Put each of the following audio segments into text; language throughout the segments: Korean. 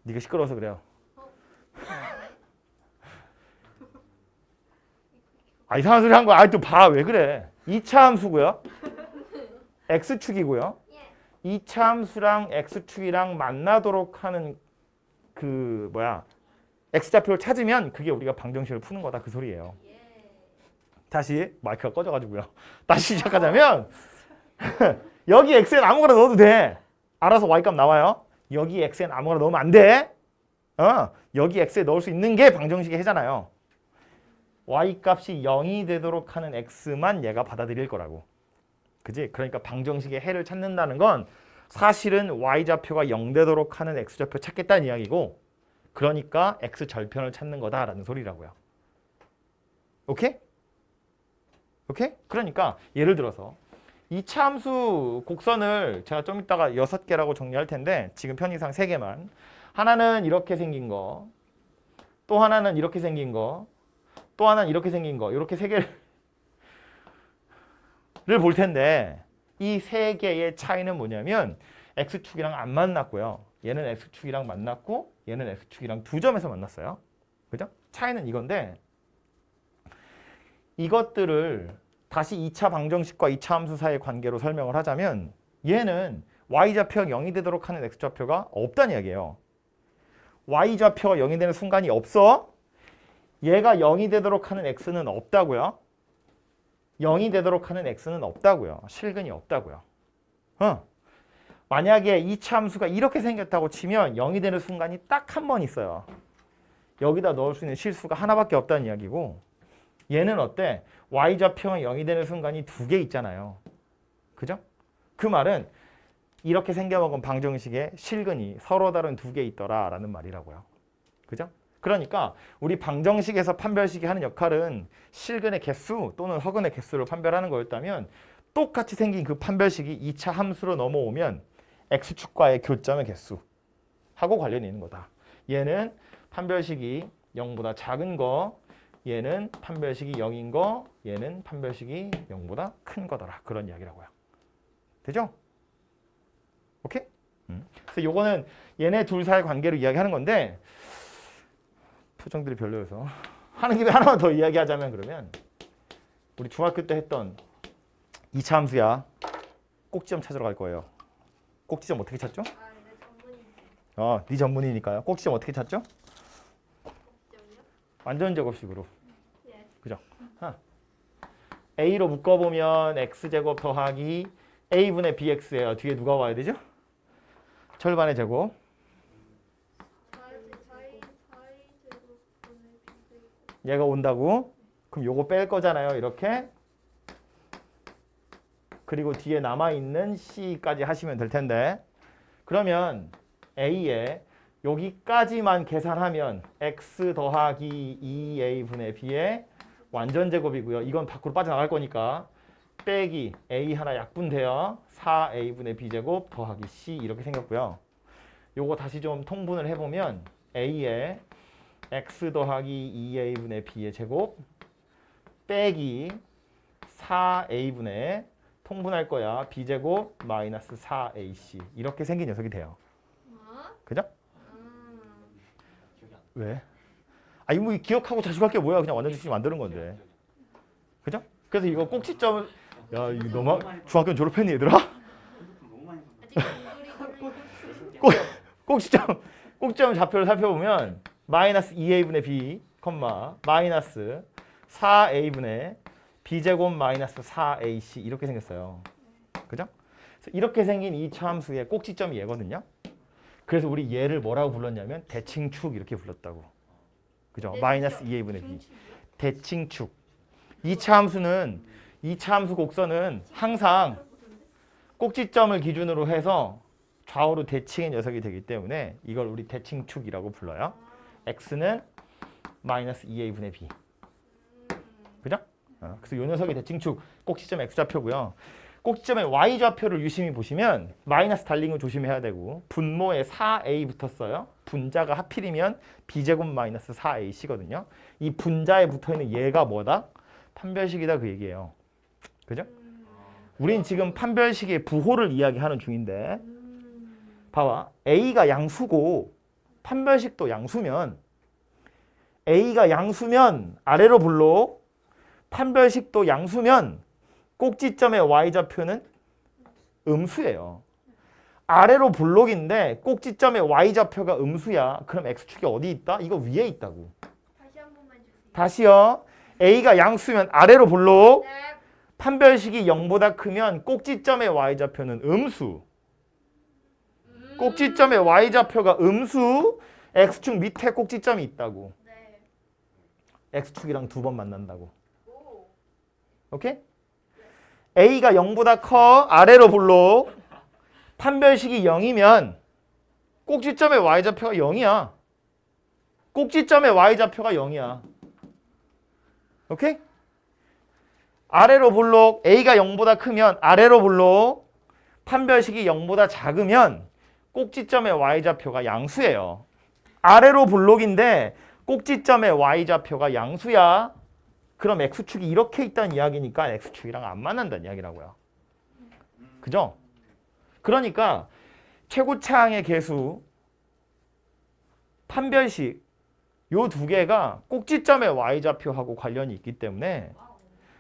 네가 시끄러워서 그래요. 아, 이상한 소리 한 거야. 아, 또 봐. 왜 그래? 2차 함수고요. x축이고요. 2차 함수랑 x축이랑 만나도록 하는 그 뭐야? x좌표를 찾으면 그게 우리가 방정식을 푸는 거다 그 소리예요. 다시 마이크가 꺼져가지고요. 다시 시작하자면 여기 x엔 아무거나 넣어도 돼. 알아서 y값 나와요. 여기 x엔 아무거나 넣으면 안 돼. 여기 x에 넣을 수 있는 게 방정식의 해잖아요. y값이 0이 되도록 하는 x만 얘가 받아들일 거라고. 그지? 그러니까 방정식의 해를 찾는다는 건 사실은 y좌표가 0 되도록 하는 x좌표 찾겠다는 이야기고, 그러니까 x절편을 찾는 거다라는 소리라고요. 오케이? 오케이? 그러니까 예를 들어서 2차 함수 곡선을 제가 좀 이따가 6개라고 정리할 텐데 지금 편의상 3개만. 하나는 이렇게 생긴 거, 또 하나는 이렇게 생긴 거, 또 하나는 이렇게 생긴 거, 이렇게 3개를 볼 텐데 이 3개의 차이는 뭐냐면 x축이랑 안 만났고요. 얘는 x축이랑 만났고 얘는 x축이랑 두 점에서 만났어요. 그죠? 차이는 이건데 이것들을 다시 2차 방정식과 2차 함수 사이의 관계로 설명을 하자면 얘는 y좌표가 0이 되도록 하는 x좌표가 없다는 이야기예요. y좌표가 0이 되는 순간이 없어. 얘가 0이 되도록 하는 x는 없다고요. 0이 되도록 하는 x는 없다고요. 실근이 없다고요. 만약에 2차 함수가 이렇게 생겼다고 치면 0이 되는 순간이 딱 한 번 있어요. 여기다 넣을 수 있는 실수가 하나밖에 없다는 이야기고, 얘는 어때? y좌표가 0이 되는 순간이 2개 있잖아요. 그죠? 그 말은 이렇게 생겨먹은 방정식에 실근이 서로 다른 2개 있더라 라는 말이라고요. 그죠? 그러니까 우리 방정식에서 판별식이 하는 역할은 실근의 개수 또는 허근의 개수를 판별하는 거였다면, 똑같이 생긴 그 판별식이 2차 함수로 넘어오면 x축과의 교점의 개수하고 관련이 있는 거다. 얘는 판별식이 0보다 작은 거, 얘는 판별식이 0인 거, 얘는 판별식이 0보다 큰 거더라. 그런 이야기라고요. 되죠? 오케이? 그래서 요거는 얘네 둘 사이의 관계로 이야기하는 건데, 표정들이 별로여서 하는 김에 하나만 더 이야기하자면, 그러면 우리 중학교 때 했던 2차 함수야. 꼭지점 찾으러 갈 거예요. 꼭지점 어떻게 찾죠? 네 전문이니까요. 꼭지점 어떻게 찾죠? 완전 제곱식으로. 그죠? A로 묶어보면 x제곱 더하기 A분의 BX예요. 뒤에 누가 와야 되죠? 절반의 제곱. 얘가 온다고? 그럼 요거 뺄 거잖아요. 이렇게. 그리고 뒤에 남아있는 C까지 하시면 될 텐데, 그러면 A에 여기까지만 계산하면 x 더하기 2a분의 b의 완전 제곱이고요. 이건 밖으로 빠져나갈 거니까 빼기 a 하나 약분돼요. 4a분의 b제곱 더하기 c 이렇게 생겼고요. 요거 다시 좀 통분을 해보면 a에 x 더하기 2a분의 b의 제곱 빼기 4a분의 통분할 거야. b제곱 마이너스 4ac 이렇게 생긴 녀석이 돼요. 그죠? 왜? 이거 뭐 기억하고 자식할 게 뭐야? 그냥 완전 주식 만드는 건데. 그죠? 그래서 이거 꼭지점을, 야, 이거 너무 중학교 졸업했니 얘들아? 꼭지점 좌표를 살펴보면 마이너스 2a분의 b, 마이너스 4a분의 b제곱 마이너스 4ac 이렇게 생겼어요. 그죠? 그래서 이렇게 생긴 이 함수의 꼭지점이 얘거든요. 그래서 우리 얘를 뭐라고 불렀냐면 대칭축 이렇게 불렀다고. 그죠? 마이너스 2a분의 b. 대칭축. 2차 함수는 2차 함수 곡선은 항상 꼭지점을 기준으로 해서 좌우로 대칭의 녀석이 되기 때문에 이걸 우리 대칭축이라고 불러요. x는 마이너스 2a분의 b. 그죠? 그래서 이 녀석이 대칭축 꼭지점 x좌표고요. 꼭지점의 y좌표를 유심히 보시면 마이너스 달린 거 조심해야 되고, 분모에 4a 붙었어요. 분자가 하필이면 b제곱 마이너스 4ac거든요. 이 분자에 붙어있는 얘가 뭐다? 판별식이다 그 얘기예요. 그죠? 우린 지금 판별식의 부호를 이야기하는 중인데, 봐봐. a가 양수고 판별식도 양수면 A가 양수면 아래로 블록, 판별식도 양수면 꼭지점의 y좌표는 음수예요. 아래로 블록인데 꼭지점의 y좌표가 음수야. 그럼 x축이 어디 있다? 이거 위에 있다고. 다시 한 번만 주세요. 다시요. A가 양수면 아래로 블록, 네. 판별식이 0보다 크면 꼭지점의 y좌표는 음수. 꼭지점의 y좌표가 음수, x축 밑에 꼭지점이 있다고. 네. x축이랑 두 번 만난다고. 오. 오케이? A가 0보다 커, 아래로 블록, 판별식이 0이면 꼭지점의 y좌표가 0이야. 꼭지점의 y좌표가 0이야. 오케이? 아래로 블록, A가 0보다 크면 아래로 블록, 판별식이 0보다 작으면 꼭지점의 y좌표가 양수예요. 아래로 블록인데 꼭지점의 y좌표가 양수야. 그럼 x축이 이렇게 있다는 이야기니까 x축이랑 안 만난다는 이야기라고요. 그죠? 그러니까 최고차항의 개수, 판별식 요 두 개가 꼭지점의 y좌표하고 관련이 있기 때문에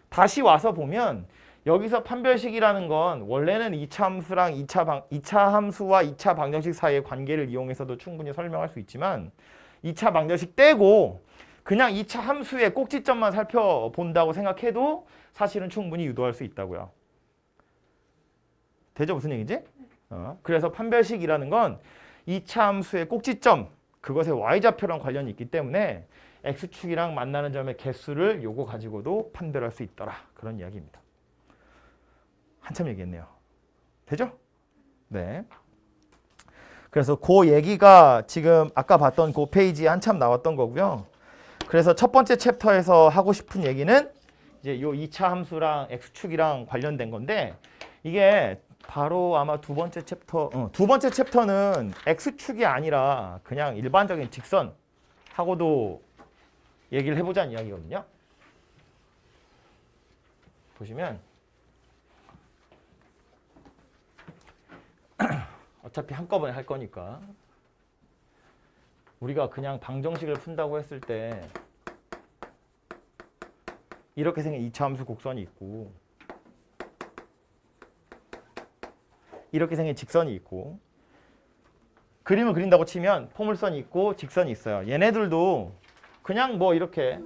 다시 와서 보면 여기서 판별식이라는 건 원래는 2차 함수랑 2차 함수와 2차 방정식 사이의 관계를 이용해서도 충분히 설명할 수 있지만 2차 방정식 떼고 그냥 2차 함수의 꼭지점만 살펴본다고 생각해도 사실은 충분히 유도할 수 있다고요. 되죠? 무슨 얘기지? 그래서 판별식이라는 건 2차 함수의 꼭지점, 그것의 y좌표랑 관련이 있기 때문에 x축이랑 만나는 점의 개수를 요거 가지고도 판별할 수 있더라. 그런 이야기입니다. 한참 얘기했네요. 되죠? 네. 그래서 그 얘기가 지금 아까 봤던 그 페이지에 한참 나왔던 거고요. 그래서 첫 번째 챕터에서 하고 싶은 얘기는 이제 요 2차 함수랑 x축이랑 관련된 건데 이게 바로 아마 두 번째 챕터는 x축이 아니라 그냥 일반적인 직선하고도 얘기를 해보자는 이야기거든요. 보시면 어차피 한꺼번에 할 거니까 우리가 그냥 방정식을 푼다고 했을 때 이렇게 생긴 2차 함수 곡선이 있고 이렇게 생긴 직선이 있고 그림을 그린다고 치면 포물선이 있고 직선이 있어요. 얘네들도 그냥 뭐 이렇게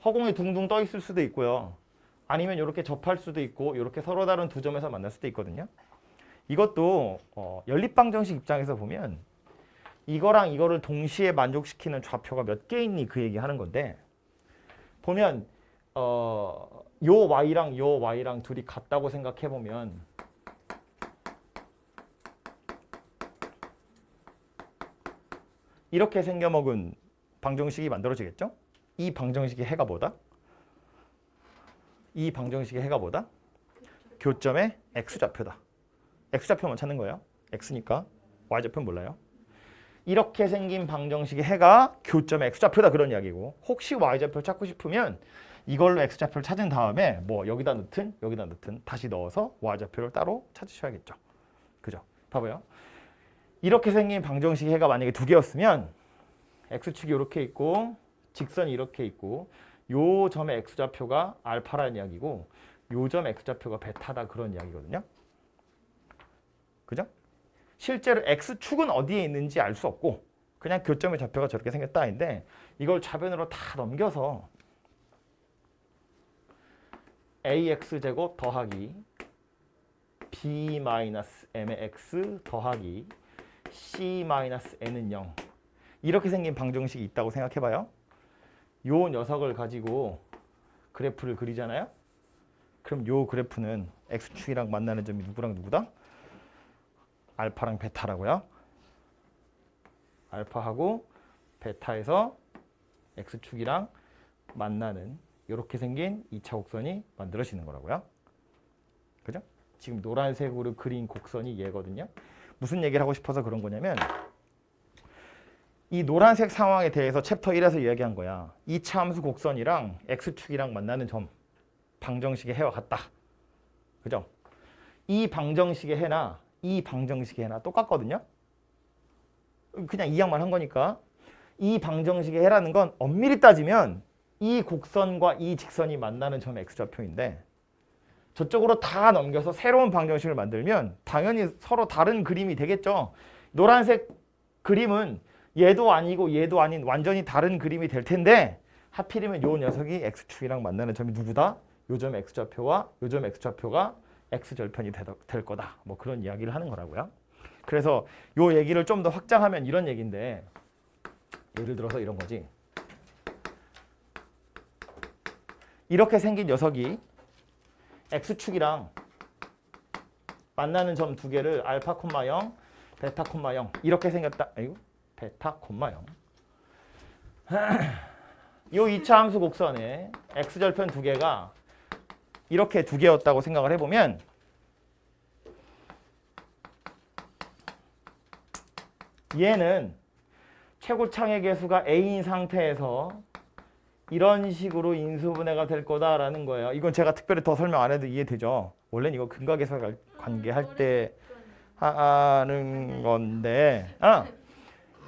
허공에 둥둥 떠 있을 수도 있고요. 아니면 이렇게 접할 수도 있고 이렇게 서로 다른 두 점에서 만날 수도 있거든요. 이것도 연립방정식 입장에서 보면 이거랑 이거를 동시에 만족시키는 좌표가 몇 개 있니 그 얘기 하는 건데 보면 요 y랑 요 y랑 둘이 같다고 생각해 보면 이렇게 생겨먹은 방정식이 만들어지겠죠? 이 방정식의 해가 뭐다? 이 방정식의 해가 뭐다? 교점의 x좌표다. x좌표만 찾는 거예요. x니까 y좌표는 몰라요. 이렇게 생긴 방정식의 해가 교점의 x좌표다 그런 이야기고 혹시 y좌표를 찾고 싶으면 이걸로 x좌표를 찾은 다음에 뭐 여기다 넣든 여기다 넣든 다시 넣어서 y좌표를 따로 찾으셔야겠죠. 그죠? 봐봐요. 이렇게 생긴 방정식의 해가 만약에 두 개였으면 x축이 이렇게 있고 직선이 이렇게 있고 요 점의 x좌표가 알파라는 이야기고 요 점 x좌표가 베타다 그런 이야기거든요. 그죠? 실제로 x축은 어디에 있는지 알 수 없고 그냥 교점의 좌표가 저렇게 생겼다인데 이걸 좌변으로 다 넘겨서 ax제곱 더하기 b-m의 x 더하기 c-n은 0 이렇게 생긴 방정식이 있다고 생각해봐요. 요 녀석을 가지고 그래프를 그리잖아요. 그럼 요 그래프는 x축이랑 만나는 점이 누구랑 누구다? 알파랑 베타라고요. 알파하고 베타에서 x축이랑 만나는 이렇게 생긴 2차 곡선이 만들어지는 거라고요. 그죠? 지금 노란색으로 그린 곡선이 얘거든요. 무슨 얘기를 하고 싶어서 그런 거냐면 이 노란색 상황에 대해서 챕터 1에서 이야기한 거야. 2차 함수 곡선이랑 x축이랑 만나는 점 방정식의 해와 같다. 그죠? 이 방정식의 해나 이 방정식의 해나 똑같거든요. 그냥 이 양만 한 거니까 이 방정식의 해라는 건 엄밀히 따지면 이 곡선과 이 직선이 만나는 점 x좌표인데 저쪽으로 다 넘겨서 새로운 방정식을 만들면 당연히 서로 다른 그림이 되겠죠. 노란색 그림은 얘도 아니고 얘도 아닌 완전히 다른 그림이 될 텐데 하필이면 요 녀석이 x축이랑 만나는 점이 누구다? 요 점 x좌표와 요 점 x좌표가 x절편이 될 거다. 뭐 그런 이야기를 하는 거라고요. 그래서 요 얘기를 좀 더 확장하면 이런 얘기인데 예를 들어서 이런 거지. 이렇게 생긴 녀석이 x축이랑 만나는 점 두 개를 알파 콤마 0, 베타 콤마 0 이렇게 생겼다. 아이고, 베타 콤마 0. 요 2차 함수 곡선에 x절편 두 개가 이렇게 두 개였다고 생각을 해보면 얘는 최고창의 개수가 a인 상태에서 이런 식으로 인수분해가 될 거다라는 거예요. 이건 제가 특별히 더 설명 안 해도 이해되죠. 원래는 이거 근각에서 관계할 때 하는 건데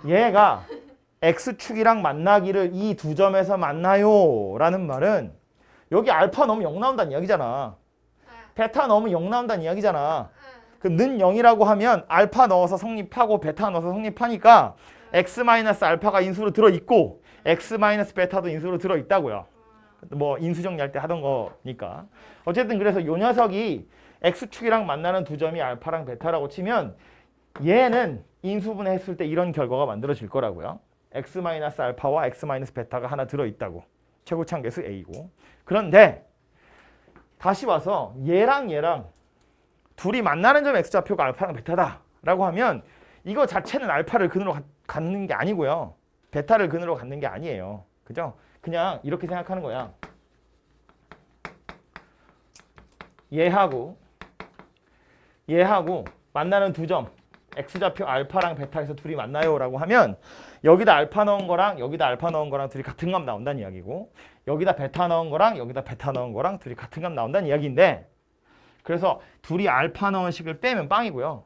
얘가 x축이랑 만나기를 이 두 점에서 만나요 라는 말은 여기 알파 넣으면 0 나온다는 이야기잖아. 베타 넣으면 0 나온다는 이야기잖아. 그 는 0이라고 하면 알파 넣어서 성립하고 베타 넣어서 성립하니까 x-알파가 인수로 들어있고 x-베타도 인수로 들어있다고요. 뭐 인수 정리할 때 하던 거니까. 어쨌든 그래서 요 녀석이 x축이랑 만나는 두 점이 알파랑 베타라고 치면 얘는 인수분해 했을 때 이런 결과가 만들어질 거라고요. x-알파와 x-베타가 하나 들어있다고. 최고창 개수 a고. 그런데 다시 와서 얘랑 둘이 만나는 점 x좌표가 알파랑 베타다 라고 하면 이거 자체는 알파를 근으로 갖는 게 아니고요. 베타를 근으로 갖는 게 아니에요. 그죠? 그냥 이렇게 생각하는 거야. 얘하고 만나는 두 점 x좌표 알파랑 베타에서 둘이 만나요 라고 하면 여기다 알파 넣은 거랑 여기다 알파 넣은 거랑 둘이 같은 값 나온다는 이야기고 여기다 베타 넣은 거랑 여기다 베타 넣은 거랑 둘이 같은 값 나온다는 이야기인데 그래서 둘이 알파 넣은 식을 빼면 빵이고요.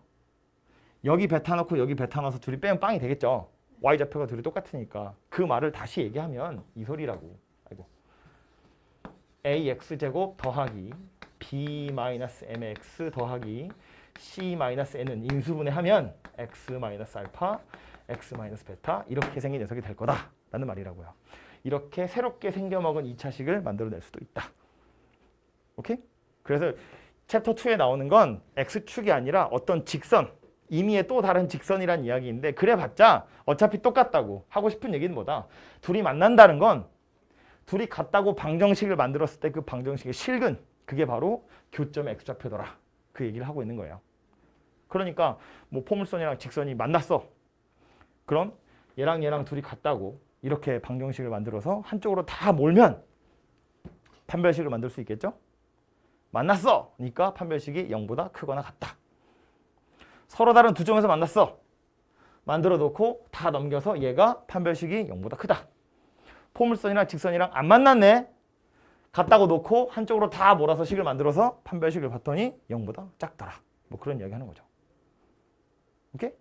여기 베타 넣고 여기 베타 넣어서 둘이 빼면 빵이 되겠죠. y좌표가 둘이 똑같으니까 그 말을 다시 얘기하면 이 소리라고. 아이고. ax제곱 더하기 b-mx 더하기 c-n은 인수분해하면 x-알파, x-베타 이렇게 생긴 녀석이 될 거다라는 말이라고요. 이렇게 새롭게 생겨먹은 2차식을 만들어낼 수도 있다. 오케이? 그래서 챕터 2에 나오는 건 x축이 아니라 어떤 직선, 임의의 또 다른 직선이란 이야기인데 그래봤자 어차피 똑같다고. 하고 싶은 얘기는 뭐다? 둘이 만난다는 건 둘이 같다고 방정식을 만들었을 때 그 방정식의 실근, 그게 바로 교점 x좌표더라. 그 얘기를 하고 있는 거예요. 그러니까 뭐 포물선이랑 직선이 만났어. 그럼 얘랑 둘이 같다고 이렇게 방정식을 만들어서 한쪽으로 다 몰면 판별식을 만들 수 있겠죠? 만났어! 그러니까 판별식이 0보다 크거나 같다. 서로 다른 두 점에서 만났어. 만들어 놓고 다 넘겨서 얘가 판별식이 0보다 크다. 포물선이랑 직선이랑 안 만났네. 같다고 놓고 한쪽으로 다 몰아서 식을 만들어서 판별식을 봤더니 0보다 작더라. 뭐 그런 이야기 하는 거죠. 오케이?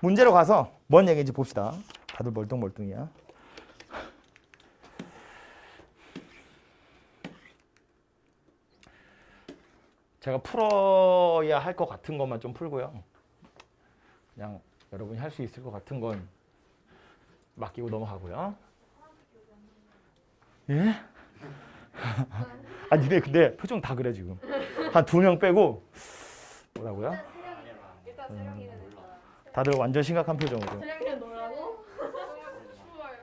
문제로 가서 뭔 얘기인지 봅시다. 다들 멀뚱멀뚱이야. 제가 풀어야 할 것 같은 것만 좀 풀고요. 그냥 여러분이 할 수 있을 것 같은 건 맡기고 넘어가고요. 예? 아, 니네 근데 표정 다 그래 지금. 한 2명 빼고 뭐라고요? 일단 세령이는 다들 완전 심각한 표정으로. 세령이는 놀라고?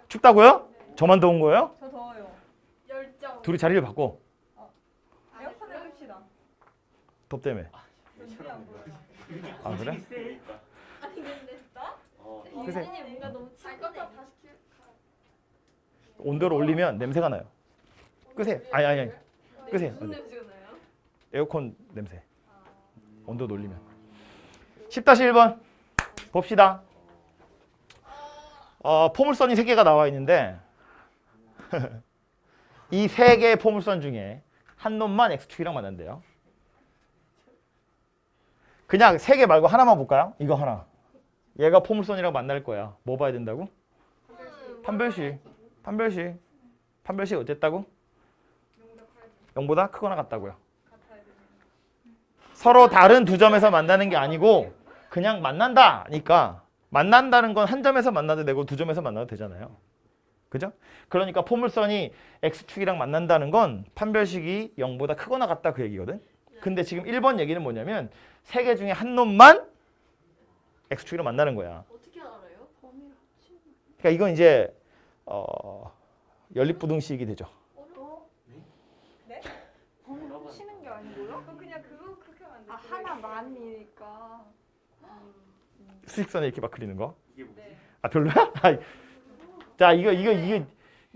춥다고요? 저만 더운 거예요? 저 더워요. 열정. 둘이 자리를 바꿔. 에어컨을 킵시다. 덥다며. 눈이 안 보여요. 아 그래? 아니 근데 그새 선생님 뭔가 너무 치거든. 다시 킬. 온도를 올리면 냄새가 나요. 끄세요. 아니. 끄세요. 무슨 냄새가 나요? 에어컨 냄새. 온도 올리면. 10-1번 봅시다. 포물선이 3개가 나와 있는데 이 3개의 포물선 중에 한 놈만 x축이랑 만난대요. 그냥 3개 말고 하나만 볼까요? 이거 하나. 얘가 포물선이랑 만날 거야. 뭐 봐야 된다고? 판별식. 판별식 어쨌다고? 0보다 크거나 같다고요. 서로 다른 두 점에서 만나는 게 아니고 그냥 만난다니까 만난다는 건 한 점에서 만나도 되고 두 점에서 만나도 되잖아요. 그죠? 그러니까 포물선이 x축이랑 만난다는 건 판별식이 0보다 크거나 같다 그 얘기거든. 근데 지금 1번 얘기는 뭐냐면 세 개 중에 한 놈만 x축이랑 만나는 거야. 어떻게 알아요? 그러니까 이건 이제 연립부등식이 되죠. 네? 범위로 치는 게 아니고요? 그럼 그냥 그거 그렇게 하면 안 돼. 아 하나만이니까. 수직선에 이렇게 막 그리는 거. 네. 아 별로야? 자 이거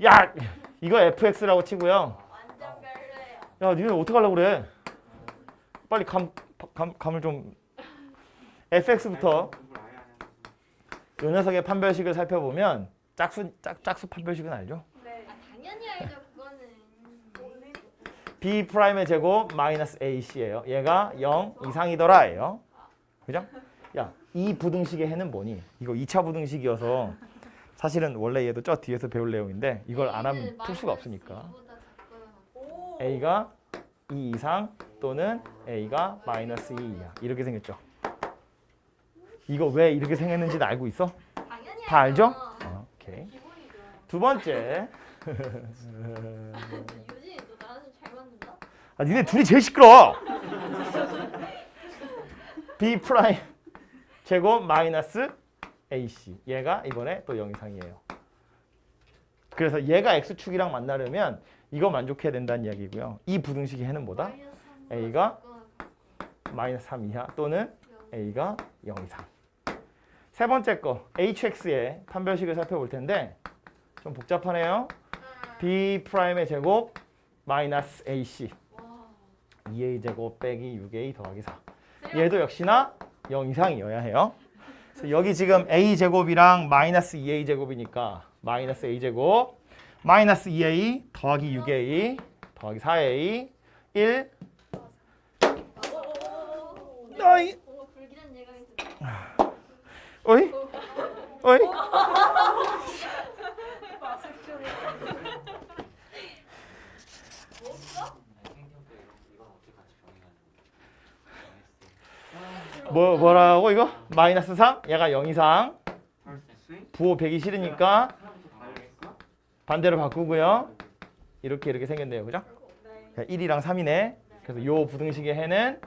야 이거 fx라고 치고요. 완전 별로예요. 야 니네 어떻게 하려고 그래? 빨리 감을 좀 fx부터 이 녀석의 판별식을 살펴보면 짝수 판별식은 알죠? 네. 아 당연히 알죠 그거는. b 프라임의 제곱 마이너스 ac예요. 얘가 0 이상이더라예요. 그죠? 야, 이 부등식의 해는 뭐니? 이거 2차 부등식이어서 사실은 원래 얘도 저 뒤에서 배울 내용인데 이걸 안 하면 풀 수가 없으니까. 오. a가 2 이상 또는 a가 마이너스 2 이하 이렇게 생겼죠. 이거 왜 이렇게 생겼는지는 알고 있어? 당연히 다 알죠? 알죠. 오케이. 기본이죠. 두 번째. 유진이 너 나한테 잘 맞는다. 아, 니네 둘이 제일 시끄러워. b 프라임 제곱 마이너스 ac. 얘가 이번에 또 0 이상이에요. 그래서 얘가 x축이랑 만나려면 이거 만족해야 된다는 이야기고요. 이 부등식의 해는 뭐다? a가 마이너스 3 이하 또는 a가 0 이상. 세 번째 거 hx의 판별식을 살펴볼 텐데 좀 복잡하네요. b 프라임의 제곱 마이너스 ac 2a 제곱 빼기 6a 더하기 4. 얘도 역시나 0 이상이어야 해요. 그래서 여기 지금 a 제곱이랑 마이너스 2a 제곱이니까 마이너스 a 제곱 마이너스 2a 더하기 6a 더하기 4a 1 어이 뭔가 불길한 예감이 드 어이 어이 뭐라고 이거? 마이너스 3? 얘가 0 이상. 부호 100이 싫으니까 반대로 바꾸고요. 이렇게 생겼네요. 그죠? 1이랑 3이네. 그래서 요 부등식의 해는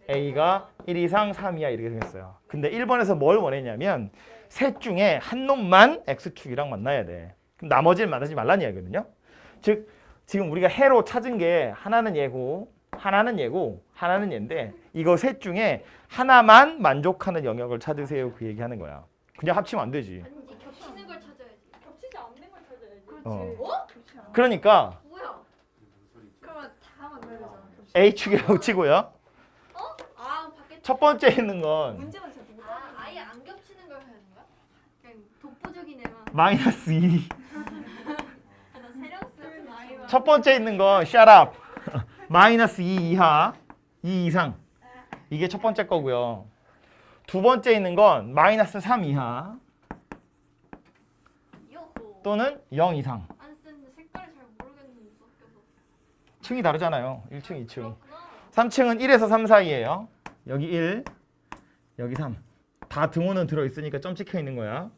a가 1 이상 3 이하 이렇게 생겼어요. 근데 1번에서 뭘 원했냐면 셋 중에 한 놈만 x축이랑 만나야 돼. 그럼 나머지는 만나지 말라는 이야기거든요. 즉 지금 우리가 해로 찾은 게 하나는 얘고 하나는 얘고 하나는 얘인데 이거 셋 중에 하나만 만족하는 영역을 찾으세요. 그 얘기하는 거야. 그냥 합치면 안 되지. 아니지 겹치는 걸 찾아야지. 겹치지 않는 걸 찾아야지. 어. 겹치지 않아. 그러니까 뭐야? 그러면 다 만나야 되잖아. A축이라고 치고요. 아 밖에 첫 번째 있는 건 문제는 진짜 누구 아예 안 겹치는 걸 해야 되는 거야? 그냥 독보적인 애만. 마이너스 2. 나 세령스 같은 아이만. 첫 번째 있는 건 shut up. 마이너스 2 이하 2 이상. 이게 첫 번째 거고요. 두 번째 있는 건 마이너스 3 이하 요호. 또는 0 이상. 안 쓰는데 색깔을 잘 모르겠는데 섞여서. 층이 다르잖아요. 1층, 2층. 그렇구나. 3층은 1에서 3 사이예요. 여기 1, 여기 3. 다 등호는 들어있으니까 점 찍혀 있는 거야.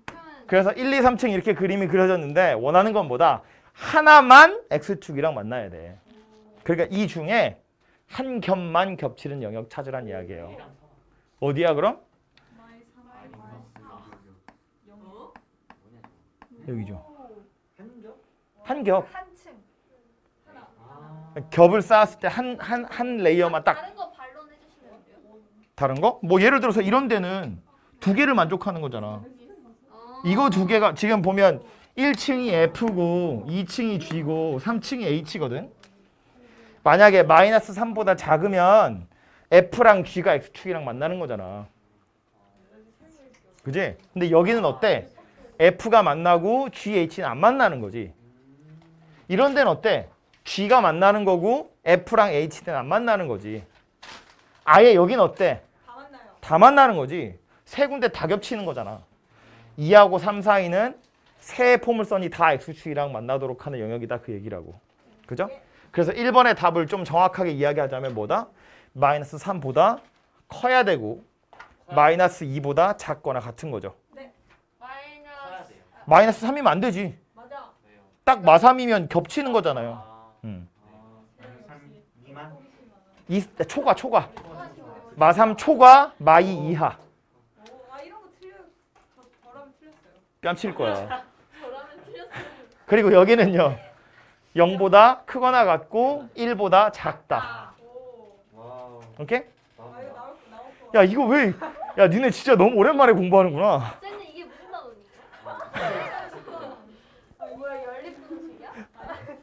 그러면 그래서 1, 2, 3층 이렇게 그림이 그려졌는데 원하는 건 뭐다? 하나만 x축이랑 만나야 돼. 그러니까 이 중에 한 겹만 겹치는 영역 찾으란 이야기예요. 어디야 그럼? 여기죠. 한 겹. 한층. 겹을 쌓았을 때 한 레이어만 딱. 다른 거 반론 해주시면 안 돼요? 다른 거? 뭐 예를 들어서 이런 데는 두 개를 만족하는 거잖아. 이거 두 개가 지금 보면 1층이 F고 2층이 G고 3층이 H거든. 만약에 마이너스 3보다 작으면 F랑 G가 X축이랑 만나는 거잖아. 그지? 근데 여기는 어때? F가 만나고 GH는 안 만나는 거지. 이런 데는 어때? G가 만나는 거고 F랑 H는 안 만나는 거지. 아예 여긴 어때? 다 만나요. 다 만나는 거지. 세 군데 다 겹치는 거잖아. 2하고 3 사이는 세 포물선이 다 x축이랑 만나도록 하는 영역이다 그 얘기라고. 그죠? 그래서 1번의 답을 좀 정확하게 이야기하자면 뭐다? 마이너스 3보다 커야 되고 마이너스 2보다 작거나 같은 거죠. 마이너스. 마이너스 3이면 안 되지. 맞아. 딱 마3이면 겹치는 거잖아요. 초과 마3 초과 마2 이하. 이런 거 저라면 틀렸어요. 뺨칠 거야. 저라면 틀렸어요. 그리고 여기는요. 0보다 크거나 같고 1보다 작다. 오케이? 이거 나올 거. 야 이거 왜? 야 니네 진짜 너무 오랜만에 공부하는구나. 쌤은 이게 무슨 단어니까? 뭐야 연립분식이야?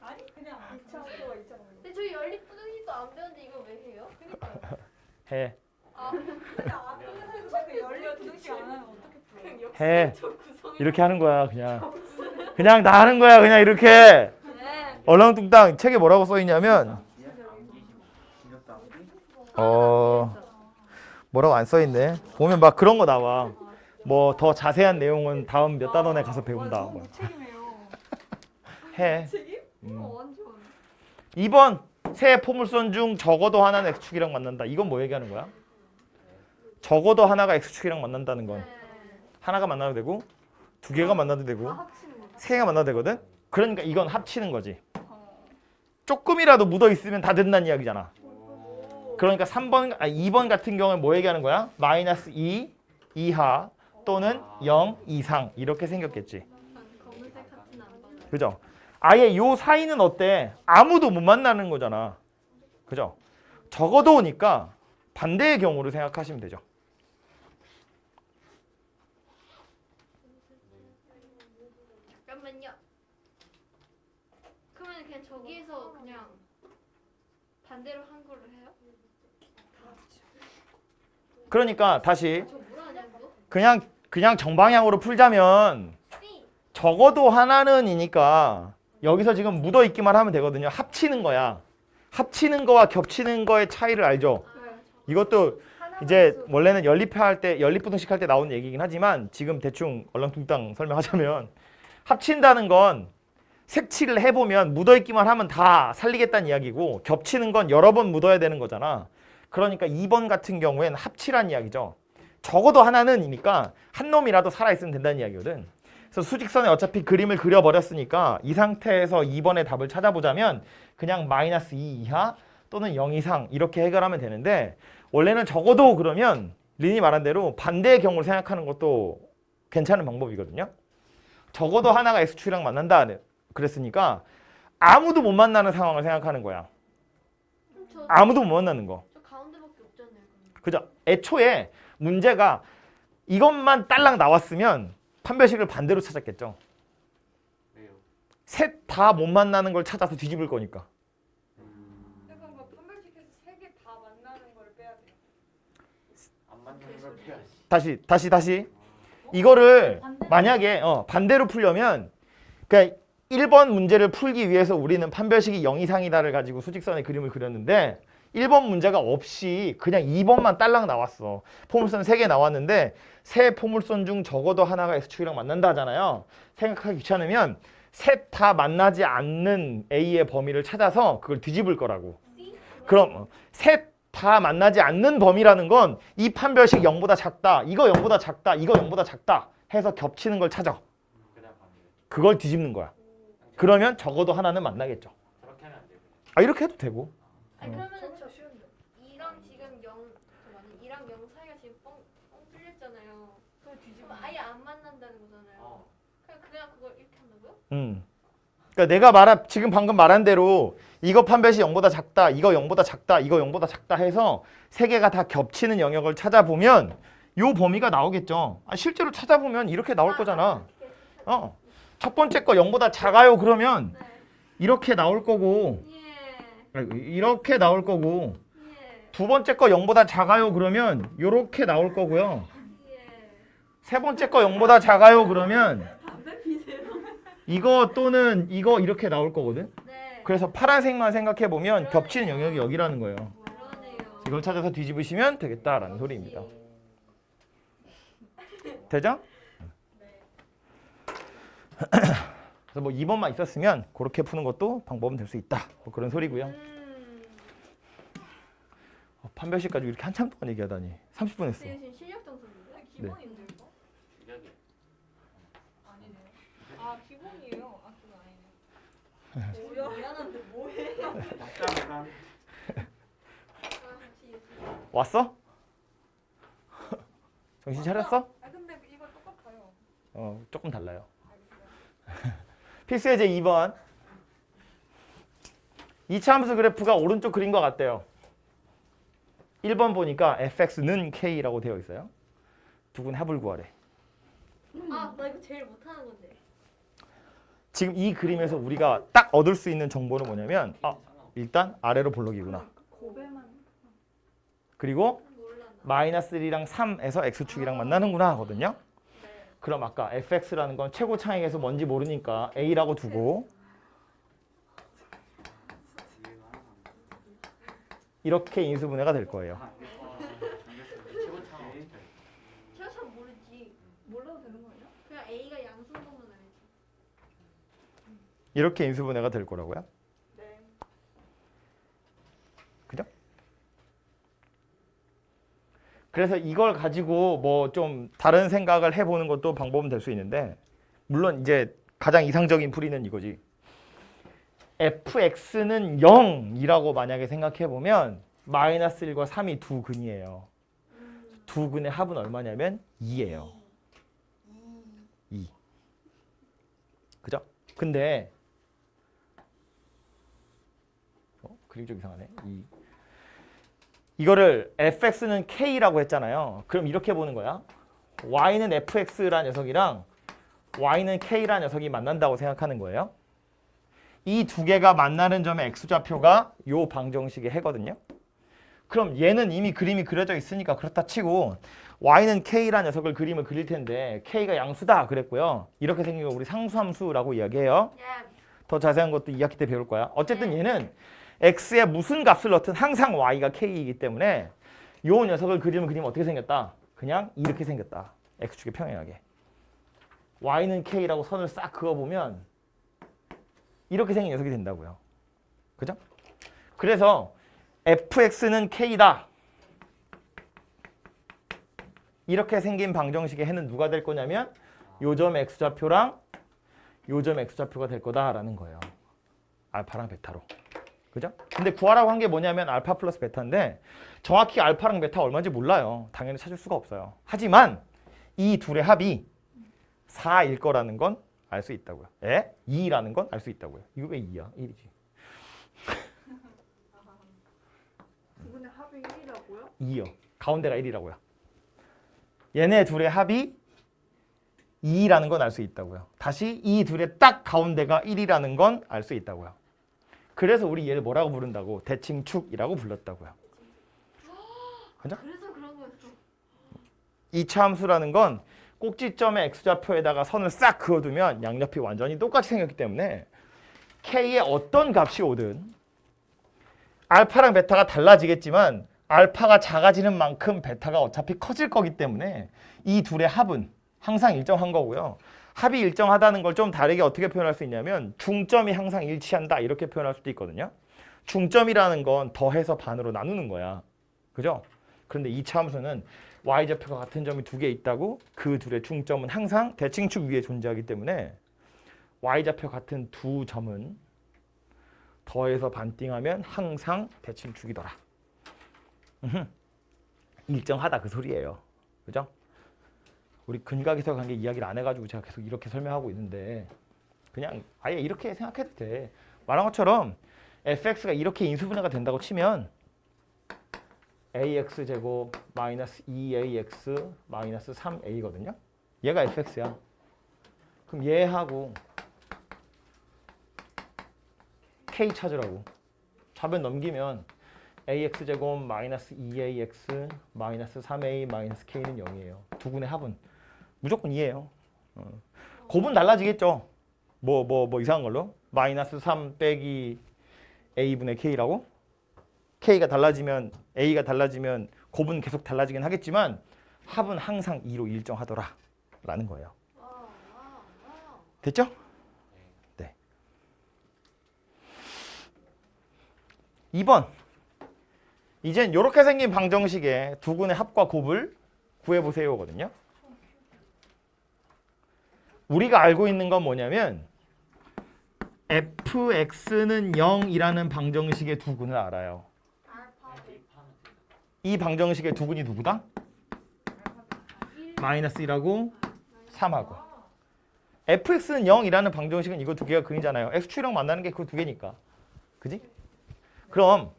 아니 그냥 2차원과 2차원. 근데 저희 연립분식도 안 배웠는데 이거 왜 해요? 해. 아 그냥 앞에서 그 연립 분식 안 하면 어떻게 풀어? 해. 저 구성이. 이렇게 하는 거야 그냥 다 하는 거야 그냥 이렇게. 네. 얼렁뚱땅 책에 뭐라고 써 있냐면 뭐라고 안 써 있네. 보면 막 그런 거 나와. 뭐 더 자세한 내용은 다음 몇 단원에 가서 배운다. 뭐. 책임이에요. 해. 책임? 완전. 2번 세 포물선 중 적어도 하나는 x축이랑 만난다. 이건 뭐 얘기하는 거야? 적어도 하나가 x축이랑 만난다는 건 하나가 만나도 되고 두 개가 만나도 되고 합치는 거. 세 개가 만나도 되거든. 그러니까 이건 합치는 거지. 조금이라도 묻어 있으면 다 된다는 이야기잖아. 그러니까 2번 같은 경우는 뭐 얘기하는 거야? 마이너스 2 이하 또는 0 이상 이렇게 생겼겠지. 검은색 같은 안 받아요. 그죠? 아예 요 사이는 어때? 아무도 못 만나는 거잖아. 그죠? 적어도니까 반대의 경우를 생각하시면 되죠. 잠깐만요. 그러면 그냥 저기에서 그냥 반대로 한 걸로 해요? 그러니까 다시 저 뭐라냐고? 그냥 정방향으로 풀자면 C. 적어도 하나는이니까 여기서 지금 묻어 있기만 하면 되거든요. 합치는 거야. 합치는 거와 겹치는 거의 차이를 알죠? 이것도 이제 원래는 연립분식 할 때 나온 얘기긴 하지만 지금 대충 얼렁뚱땅 설명하자면 합친다는 건 색칠을 해보면 묻어있기만 하면 다 살리겠다는 이야기고 겹치는 건 여러 번 묻어야 되는 거잖아. 그러니까 2번 같은 경우엔 합치란 이야기죠. 적어도 하나는이니까 한 놈이라도 살아있으면 된다는 이야기거든. 그래서 수직선에 어차피 그림을 그려버렸으니까 이 상태에서 2번의 답을 찾아보자면 그냥 마이너스 2 이하 또는 0 이상 이렇게 해결하면 되는데 원래는 적어도 그러면 린이 말한 대로 반대의 경우를 생각하는 것도 괜찮은 방법이거든요. 적어도 하나가 x축이랑 만난다 그랬으니까 아무도 못 만나는 상황을 생각하는 거야. 저 아무도 못 만나는 거. 가운데밖에 없잖아요. 그럼. 그죠? 애초에 문제가 이것만 딸랑 나왔으면 판별식을 반대로 찾았겠죠. 셋 다 못 만나는 걸 찾아서 뒤집을 거니까. 그럼 뭐 판별식에서 3개 다 만나는 걸 빼야 돼요. 안 맞는 걸 빼야지. 다시. 이거를 만약에 반대로 풀려면 그러니까 1번 문제를 풀기 위해서 우리는 판별식이 0 이상이다를 가지고 수직선의 그림을 그렸는데 1번 문제가 없이 그냥 2번만 딸랑 나왔어. 포물선 3개 나왔는데 세 포물선 중 적어도 하나가 x축이랑 만난다 하잖아요. 생각하기 귀찮으면 셋 다 만나지 않는 A의 범위를 찾아서 그걸 뒤집을 거라고. 그럼 셋 다 만나지 않는 범위라는 건 이 판별식 0보다 작다, 이거 0보다 작다, 이거 0보다 작다 해서 겹치는 걸 찾아. 그걸 뒤집는 거야. 그러면 적어도 하나는 만나겠죠. 저렇게 하면 안 되고. 이렇게 해도 되고. 아니 그러면은 저 2랑 지금 2랑 0 사이가 지금 뻥 뚫렸잖아요. 그럼 뒤집으면 아예 안 만난다는 거잖아요. 그냥 그걸 이렇게 한다고요? 그러니까 내가 지금 방금 말한 대로 이거 판별식 0보다 작다, 이거 0보다 작다, 이거 0보다 작다 해서 세 개가 다 겹치는 영역을 찾아보면 요 범위가 나오겠죠. 실제로 찾아보면 이렇게 나올 거잖아. 첫 번째 거 0보다 작아요 그러면 네. 이렇게 나올 거고 예. 이렇게 나올 거고 예. 두 번째 거 0보다 작아요 그러면 이렇게 나올 거고요. 예. 세 번째 거 0보다 작아요 그러면 담배 피세요? 이거 또는 이거 이렇게 나올 거거든. 네. 그래서 파란색만 생각해 보면 겹치는 영역이 여기라는 거예요. 그러네요. 이걸 찾아서 뒤집으시면 되겠다라는 소리입니다. 되죠? 네. 그래서 뭐 2번만 있었으면 그렇게 푸는 것도 방법은 될 수 있다. 뭐 그런 소리고요. 판별식 가지고 이렇게 한참 동안 얘기하다니 30분 했어. 지금 실력 점수인데? 기본인데 이거? 시작이야. 아니네. 아 기본이에요. 아 그거 아니네. 뭐야? 미안한데 뭐해? 약간 왔어? 정신 차렸어? 아 근데 이거 똑같아요. 조금 달라요. 알겠어요. 필수 예제 2번. 이차함수 그래프가 오른쪽 그린 것 같대요. 1번 보니까 fx는 k라고 되어 있어요. 두근의 합을 구하래. 아, 나 이거 제일 못하는 건데. 지금 이 그림에서 우리가 딱 얻을 수 있는 정보는 뭐냐면 일단 아래로 볼록이구나. 고배만. 그리고 몰라 나. 마이너스 1이랑 3에서 x축이랑 만나는구나 하거든요. 네. 그럼 아까 fx라는 건 최고 차익에서 뭔지 모르니까 a라고 두고 이렇게 인수분해가 될 거예요. 최고 창 제가 잘 모르지. 몰라도 되는 거예요? 그냥 A가 양수 보면 알지. 이렇게 인수분해가 될 거라고요. 네. 그죠? 그래서 이걸 가지고 뭐 좀 다른 생각을 해보는 것도 방법은 될 수 있는데 물론 이제 가장 이상적인 풀이는 이거지. fx는 0이라고 만약에 생각해 보면 마이너스 1과 3이 두 근이에요. 두 근의 합은 얼마냐면 2예요. 2. 그죠? 근데 그림 좀 이상하네. 2. 이거를 fx는 k라고 했잖아요. 그럼 이렇게 보는 거야. y는 fx라는 녀석이랑 y는 k라는 녀석이 만난다고 생각하는 거예요. 이 두 개가 만나는 점의 x좌표가 요 방정식의 해거든요. 그럼 얘는 이미 그림이 그려져 있으니까 그렇다 치고 y는 k라는 녀석을 그림을 그릴 텐데 k가 양수다 그랬고요. 이렇게 생긴 거 우리 상수함수라고 이야기해요. 예. 더 자세한 것도 2학기 때 배울 거야. 어쨌든 얘는 x에 무슨 값을 넣든 항상 y가 k이기 때문에 요 녀석을 그리면 어떻게 생겼다? 그냥 이렇게 생겼다. x축의 평행하게. y는 k라고 선을 싹 그어보면 이렇게 생긴 녀석이 된다고요. 그죠? 그래서 fx는 k다. 이렇게 생긴 방정식의 해는 누가 될 거냐면 요점 x좌표랑 요점 x좌표가 될 거다라는 거예요. 알파랑 베타로. 그죠? 근데 구하라고 한 게 뭐냐면 알파 플러스 베타인데 정확히 알파랑 베타 얼마인지 몰라요. 당연히 찾을 수가 없어요. 하지만 이 둘의 합이 4일 거라는 건 알 수 있다고요. 2라는 건 알 수 있다고요. 이거 왜 2야? 1이지. 두 분의 합이 1이라고요? 2요. 가운데가 1이라고요. 얘네 둘의 합이 2라는 건 알 수 있다고요. 다시 이 둘의 딱 가운데가 1이라는 건 알 수 있다고요. 그래서 우리 얘를 뭐라고 부른다고? 대칭축이라고 불렀다고요. 그죠? 그래서 그런 거였어. 이차함수라는 건 꼭지점의 x좌표에다가 선을 싹 그어두면 양옆이 완전히 똑같이 생겼기 때문에 k의 어떤 값이 오든 알파랑 베타가 달라지겠지만 알파가 작아지는 만큼 베타가 어차피 커질 거기 때문에 이 둘의 합은 항상 일정한 거고요. 합이 일정하다는 걸 좀 다르게 어떻게 표현할 수 있냐면 중점이 항상 일치한다 이렇게 표현할 수도 있거든요. 중점이라는 건 더해서 반으로 나누는 거야. 그죠? 그런데 이 차함수는 y좌표가 같은 점이 두 개 있다고 그 둘의 중점은 항상 대칭축 위에 존재하기 때문에 y좌표 같은 두 점은 더해서 반띵하면 항상 대칭축이더라. 일정하다 그 소리예요. 그죠? 우리 근각에서 관계 이야기를 안 해가지고 제가 계속 이렇게 설명하고 있는데 그냥 아예 이렇게 생각해도 돼. 말한 것처럼 fx가 이렇게 인수분해가 된다고 치면 ax제곱 마이너스 2ax 마이너스 3a거든요. 얘가 fx야. 그럼 얘하고 k 찾으라고. 좌변 넘기면 ax제곱 마이너스 2ax 마이너스 3a 마이너스 k는 0이에요. 두 군의 합은 무조건 2예요. 곱은 달라지겠죠. 뭐 이상한 걸로. 마이너스 3 빼기 a분의 k라고. k가 달라지면 a가 달라지면 곱은 계속 달라지긴 하겠지만 합은 항상 2로 일정하더라. 라는 거예요. 와, 와, 와. 됐죠? 네. 2번. 이젠 이렇게 생긴 방정식의 두근의 합과 곱을 구해보세요거든요. 우리가 알고 있는 건 뭐냐면 fx는 0이라는 방정식의 두근을 알아요. 알파 이 방정식의 두근이 누구다? 마이너스 1하고 3하고. fx는 0이라는 방정식은 이거 두 개가 근이잖아요. x축이랑 만나는 게 그 두 개니까. 그지? 그럼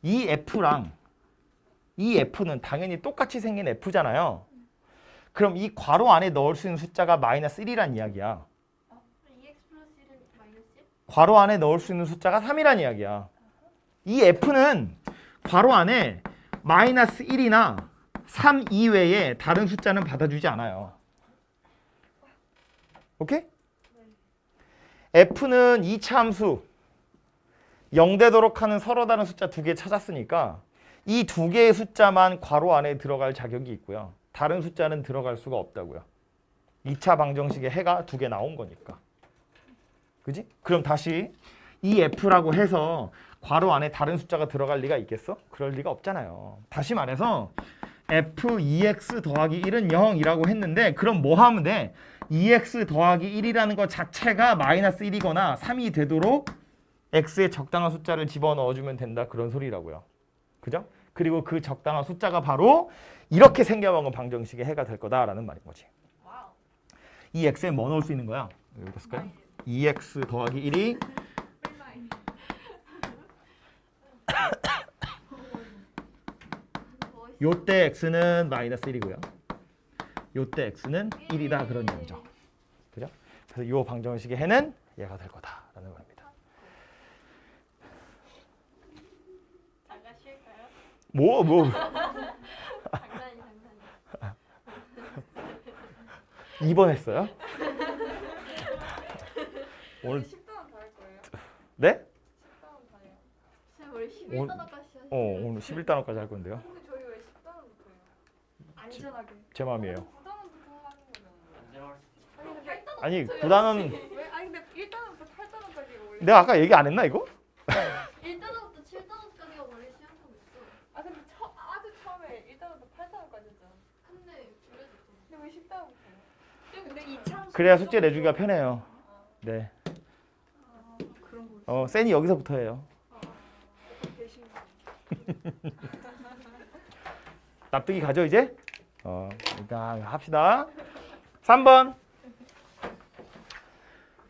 이 f랑 이 f는 당연히 똑같이 생긴 f잖아요. 그럼 이 괄호 안에 넣을 수 있는 숫자가 마이너스 1이란 이야기야. 2x 플러스 1은 마이너스 1? 괄호 안에 넣을 수 있는 숫자가 3이란 이야기야. 이 f는 괄호 안에 마이너스 1이나 3 이외에 다른 숫자는 받아주지 않아요. 오케이? f는 2차 함수 0 되도록 하는 서로 다른 숫자 두 개 찾았으니까 이 두 개의 숫자만 괄호 안에 들어갈 자격이 있고요. 다른 숫자는 들어갈 수가 없다고요. 2차 방정식에 해가 두 개 나온 거니까. 그지? 그럼 다시 이 f라고 해서 괄호 안에 다른 숫자가 들어갈 리가 있겠어? 그럴 리가 없잖아요. 다시 말해서 f2x 더하기 1은 0이라고 했는데 그럼 뭐 하면 돼? 2x 더하기 1이라는 것 자체가 마이너스 1이거나 3이 되도록 x에 적당한 숫자를 집어넣어주면 된다. 그런 소리라고요. 그죠? 그리고 그 적당한 숫자가 바로 이렇게 생겨먹은 방정식의 해가 될 거다라는 말인 거지. 와우. 이 x에 뭐 넣을 수 있는 거야? 여기다 쓸까요? 2x 더하기 1이 요때 x는 마이너스 1이고요. 요때 x는 1이다 그런 얘기죠. 그죠? 그래서 요 방정식의 해는 얘가 될 거다라는 겁니다. 잠깐 쉴까요? 뭐 장난이. 2번 했어요? 오늘 10단원 더 할 거예요. 네? 10단원 더 해요. 쌤 우리 11단원까지 하시죠. 오늘 11단원까지 할 건데요. 근데 저희 왜 10단원부터 해요? 안전하게. 제 마음이에요. 9단원부터 하는 거잖아요. 안 들어갈 수 아니 근데 아니 9단원 왜? 아니 근데 1단원부터 8단원까지가 원래. 내가 아까 얘기 안 했나 이거? 1단원부터 7단원까지가 원래 시험점 있어. 아 근데 아주 처음에 1단원부터 8단원까지 했잖아. 근데 줄여줬잖아. 근데 왜 10단원부터 해요? 근데 2차 그래야 숙제 내주기가 편해요. 네. 그런 거 센이 여기서부터 해요. 대신 납득이 가죠 이제? 일단 합시다. 3번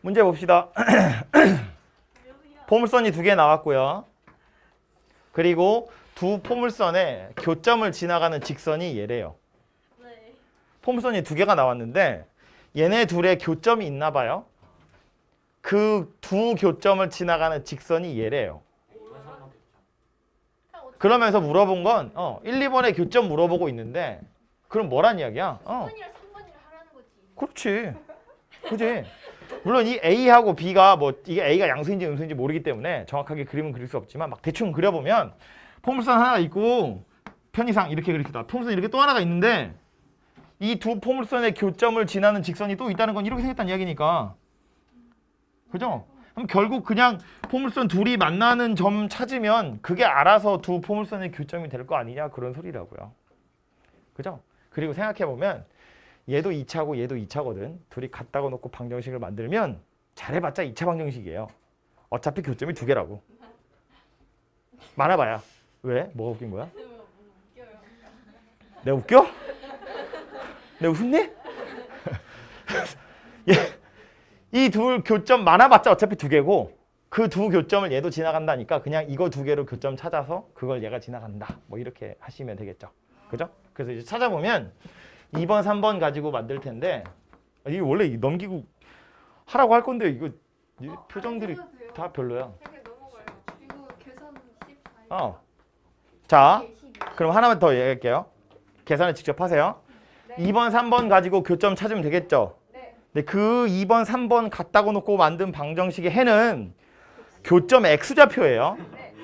문제 봅시다. 포물선이 두 개 나왔고요. 그리고 두 포물선에 교점을 지나가는 직선이 얘래요. 네. 포물선이 두 개가 나왔는데 얘네 둘의 교점이 있나 봐요. 그 두 교점을 지나가는 직선이 얘래요. 이번 상관 됐죠. 그냥 어떻게 그러면서 물어본 건 1, 2번의 교점 물어보고 있는데 그럼 뭐란 이야기야? 2번이랑 3번이랑 하라는 거지. 그렇지. 그지? 물론 이 A하고 B가 뭐 이게 A가 양수인지 음수인지 모르기 때문에 정확하게 그림은 그릴 수 없지만 막 대충 그려보면 포물선 하나 있고 편의상 이렇게 그리다 포물선 이렇게 또 하나가 있는데 이 두 포물선의 교점을 지나는 직선이 또 있다는 건 이렇게 생겼다는 이야기니까. 그죠? 그럼 결국 그냥 포물선 둘이 만나는 점 찾으면 그게 알아서 두 포물선의 교점이 될 거 아니냐 그런 소리라고요. 그죠? 그리고 생각해보면 얘도 2차고 얘도 2차거든. 둘이 같다고 놓고 방정식을 만들면 잘해봤자 2차 방정식이에요. 어차피 교점이 두 개라고. 많아봐야. 왜? 뭐가 웃긴 거야? 웃겨요. 내가 웃겨? 내가 웃니? 이 둘 교점 많아봤자 어차피 두 개고 그 두 교점을 얘도 지나간다니까 그냥 이거 두 개로 교점 찾아서 그걸 얘가 지나간다. 뭐 이렇게 하시면 되겠죠. 그죠? 그래서 이제 찾아보면 2번, 3번 가지고 만들 텐데 이게 원래 넘기고 하라고 할 건데 이거 이 표정들이 다 별로야. 그냥 넘어가요. 이거 계산 14. 어. 자, 그럼 하나만 더 얘기할게요. 계산을 직접 하세요. 네. 2번, 3번 가지고 교점 찾으면 되겠죠. 네. 근데 그 2번, 3번 갖다고 놓고 만든 방정식의 해는 교점 x좌표예요. 네.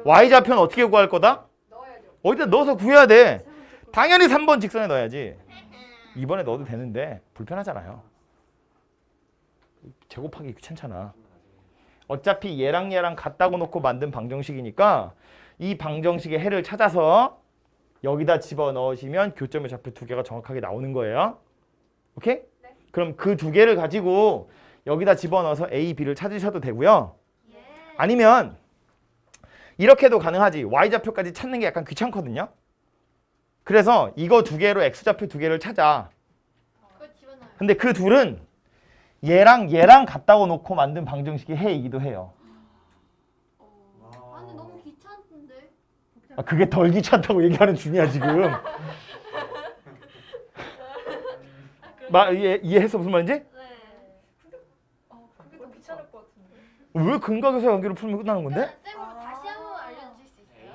y좌표는 어떻게 구할 거다? 넣어야죠. 어디다 넣어서 구해야 돼. 당연히 3번 직선에 넣어야지. 2번에 넣어도 되는데 불편하잖아요. 제곱하기 귀찮잖아. 어차피 얘랑 얘랑 같다고 놓고 만든 방정식이니까 이 방정식의 해를 찾아서 여기다 집어넣으시면 교점의 좌표 두 개가 정확하게 나오는 거예요. 오케이? 네. 그럼 그 두 개를 가지고 여기다 집어넣어서 A, B를 찾으셔도 되고요. 예. 아니면 이렇게도 가능하지. Y좌표까지 찾는 게 약간 귀찮거든요. 그래서 이거 두 개로 X좌표 두 개를 찾아. 그걸 집어넣어요. 근데 그 둘은 얘랑 얘랑 같다고 놓고 만든 방정식의 해이기도 해요. 아 근데 너무 귀찮던데. 아, 그게 덜 귀찮다고 얘기하는 중이야 지금. 이해했어 무슨 말인지? 네. 그게 더 귀찮을 것 같은데. 왜 근각에서 연결을 풀면 끝나는 건데? 쌤으로 다시 한번 알려주실 수 있어요?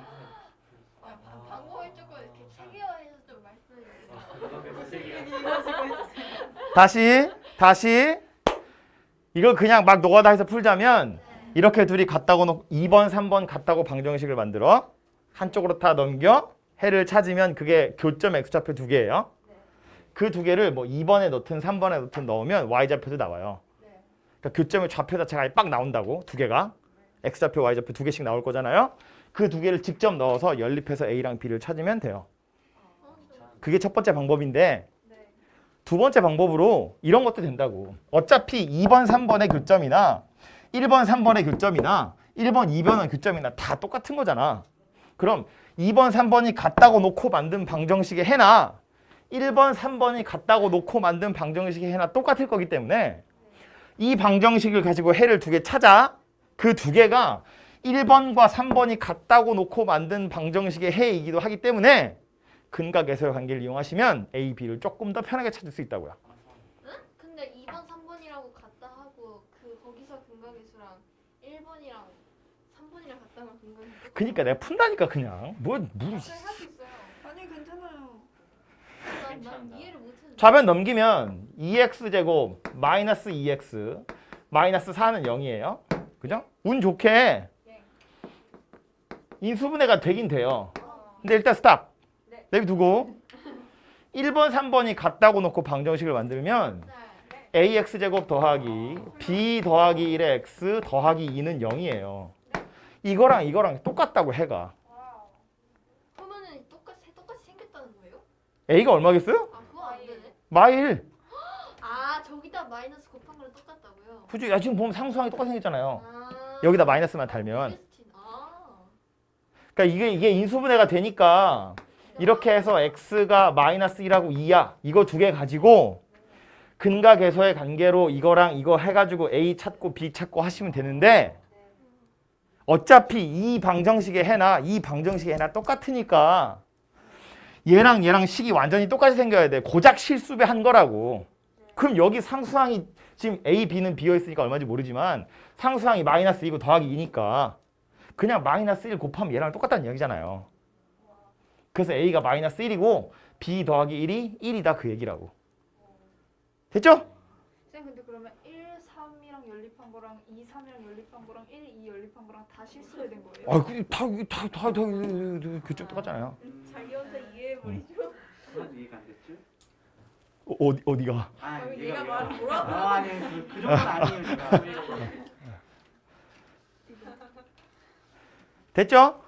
방법을 조금 이렇게 체계화해서 좀 말씀해 주세요. 다시 이걸 그냥 막 노가다 해서 풀자면 이렇게 둘이 같다고 놓고 2번, 3번 같다고 방정식을 만들어 한쪽으로 다 넘겨 해를 찾으면 그게 교점 X좌표 두 개예요. 그 두 개를 뭐 2번에 넣든 3번에 넣든 넣으면 Y좌표도 나와요. 그러니까 교점의 좌표 자체가 아예 빡 나온다고 두 개가 X좌표, Y좌표 두 개씩 나올 거잖아요. 그 두 개를 직접 넣어서 연립해서 A랑 B를 찾으면 돼요. 그게 첫 번째 방법인데 두 번째 방법으로 이런 것도 된다고. 어차피 2번, 3번의 교점이나 1번, 3번의 교점이나 1번, 2번의 교점이나 다 똑같은 거잖아. 그럼 2번, 3번이 같다고 놓고 만든 방정식의 해나 1번, 3번이 같다고 놓고 만든 방정식의 해나 똑같을 거기 때문에 이 방정식을 가지고 해를 두 개 찾아. 그 두 개가 1번과 3번이 같다고 놓고 만든 방정식의 해이기도 하기 때문에 근각에서의 관계를 이용하시면 A, B를 조금 더 편하게 찾을 수 있다고요. 응? 근데 2번, 3번이라고 같다 하고 그 거기서 근각의수랑 1번이랑 3번이랑 같다 하면 근각이 그러니까 내가 푼다니까 그냥 뭐 할수 있어요. 아니 괜찮아요. 난 이해를 못했는데. 좌변 넘기면 2x제곱 마이너스 2x 마이너스 4는 0이에요. 그죠? 운 좋게 인수분해가 되긴 돼요. 근데 일단 스탑. 내비두고 1번, 3번이 같다고 놓고 방정식을 만들면 네. ax제곱 더하기 b 더하기 1의 x 더하기 2는 0이에요. 이거랑 똑같다고 해가. 그러면은 똑같이 생겼다는 거예요? a가 얼마겠어요? 아 그거 안 되네. 마일. 아 저기다 마이너스 곱한 거랑 똑같다고요? 그죠? 야, 지금 보면 상수항이 똑같이 생겼잖아요. 아 여기다 마이너스만 달면. 아 그러니까 이게 인수분해가 되니까 이렇게 해서 x가 마이너스 1하고 2야. 이거 두 개 가지고 근각에서의 관계로 이거랑 이거 해가지고 a 찾고 b 찾고 하시면 되는데 어차피 이 방정식의 해나 이 방정식의 해나 똑같으니까 얘랑 식이 완전히 똑같이 생겨야 돼. 고작 실수배한 거라고. 그럼 여기 상수항이 지금 a, b는 비어있으니까 얼마인지 모르지만 상수항이 마이너스 2고 더하기 2니까 그냥 마이너스 1 곱하면 얘랑 똑같다는 이야기잖아요. 그래서 a가 마이너스 1이고 b 더하기 1이 1이다 그 얘기라고. 됐죠? 쌤 근데 그러면 1, 3이랑 연립한 거랑 2, 3이랑 연립한 거랑 1, 2 연립한 거랑 다 실수된 거예요? 아, 다 교점 똑같잖아요. 자기 혼자 이해해버리죠? 하나도 이해가 안 됐죠? 어디가? 아, 그럼 얘가 말을 뭐라고? 아니 그 정도는 아니에요 제가. 됐죠?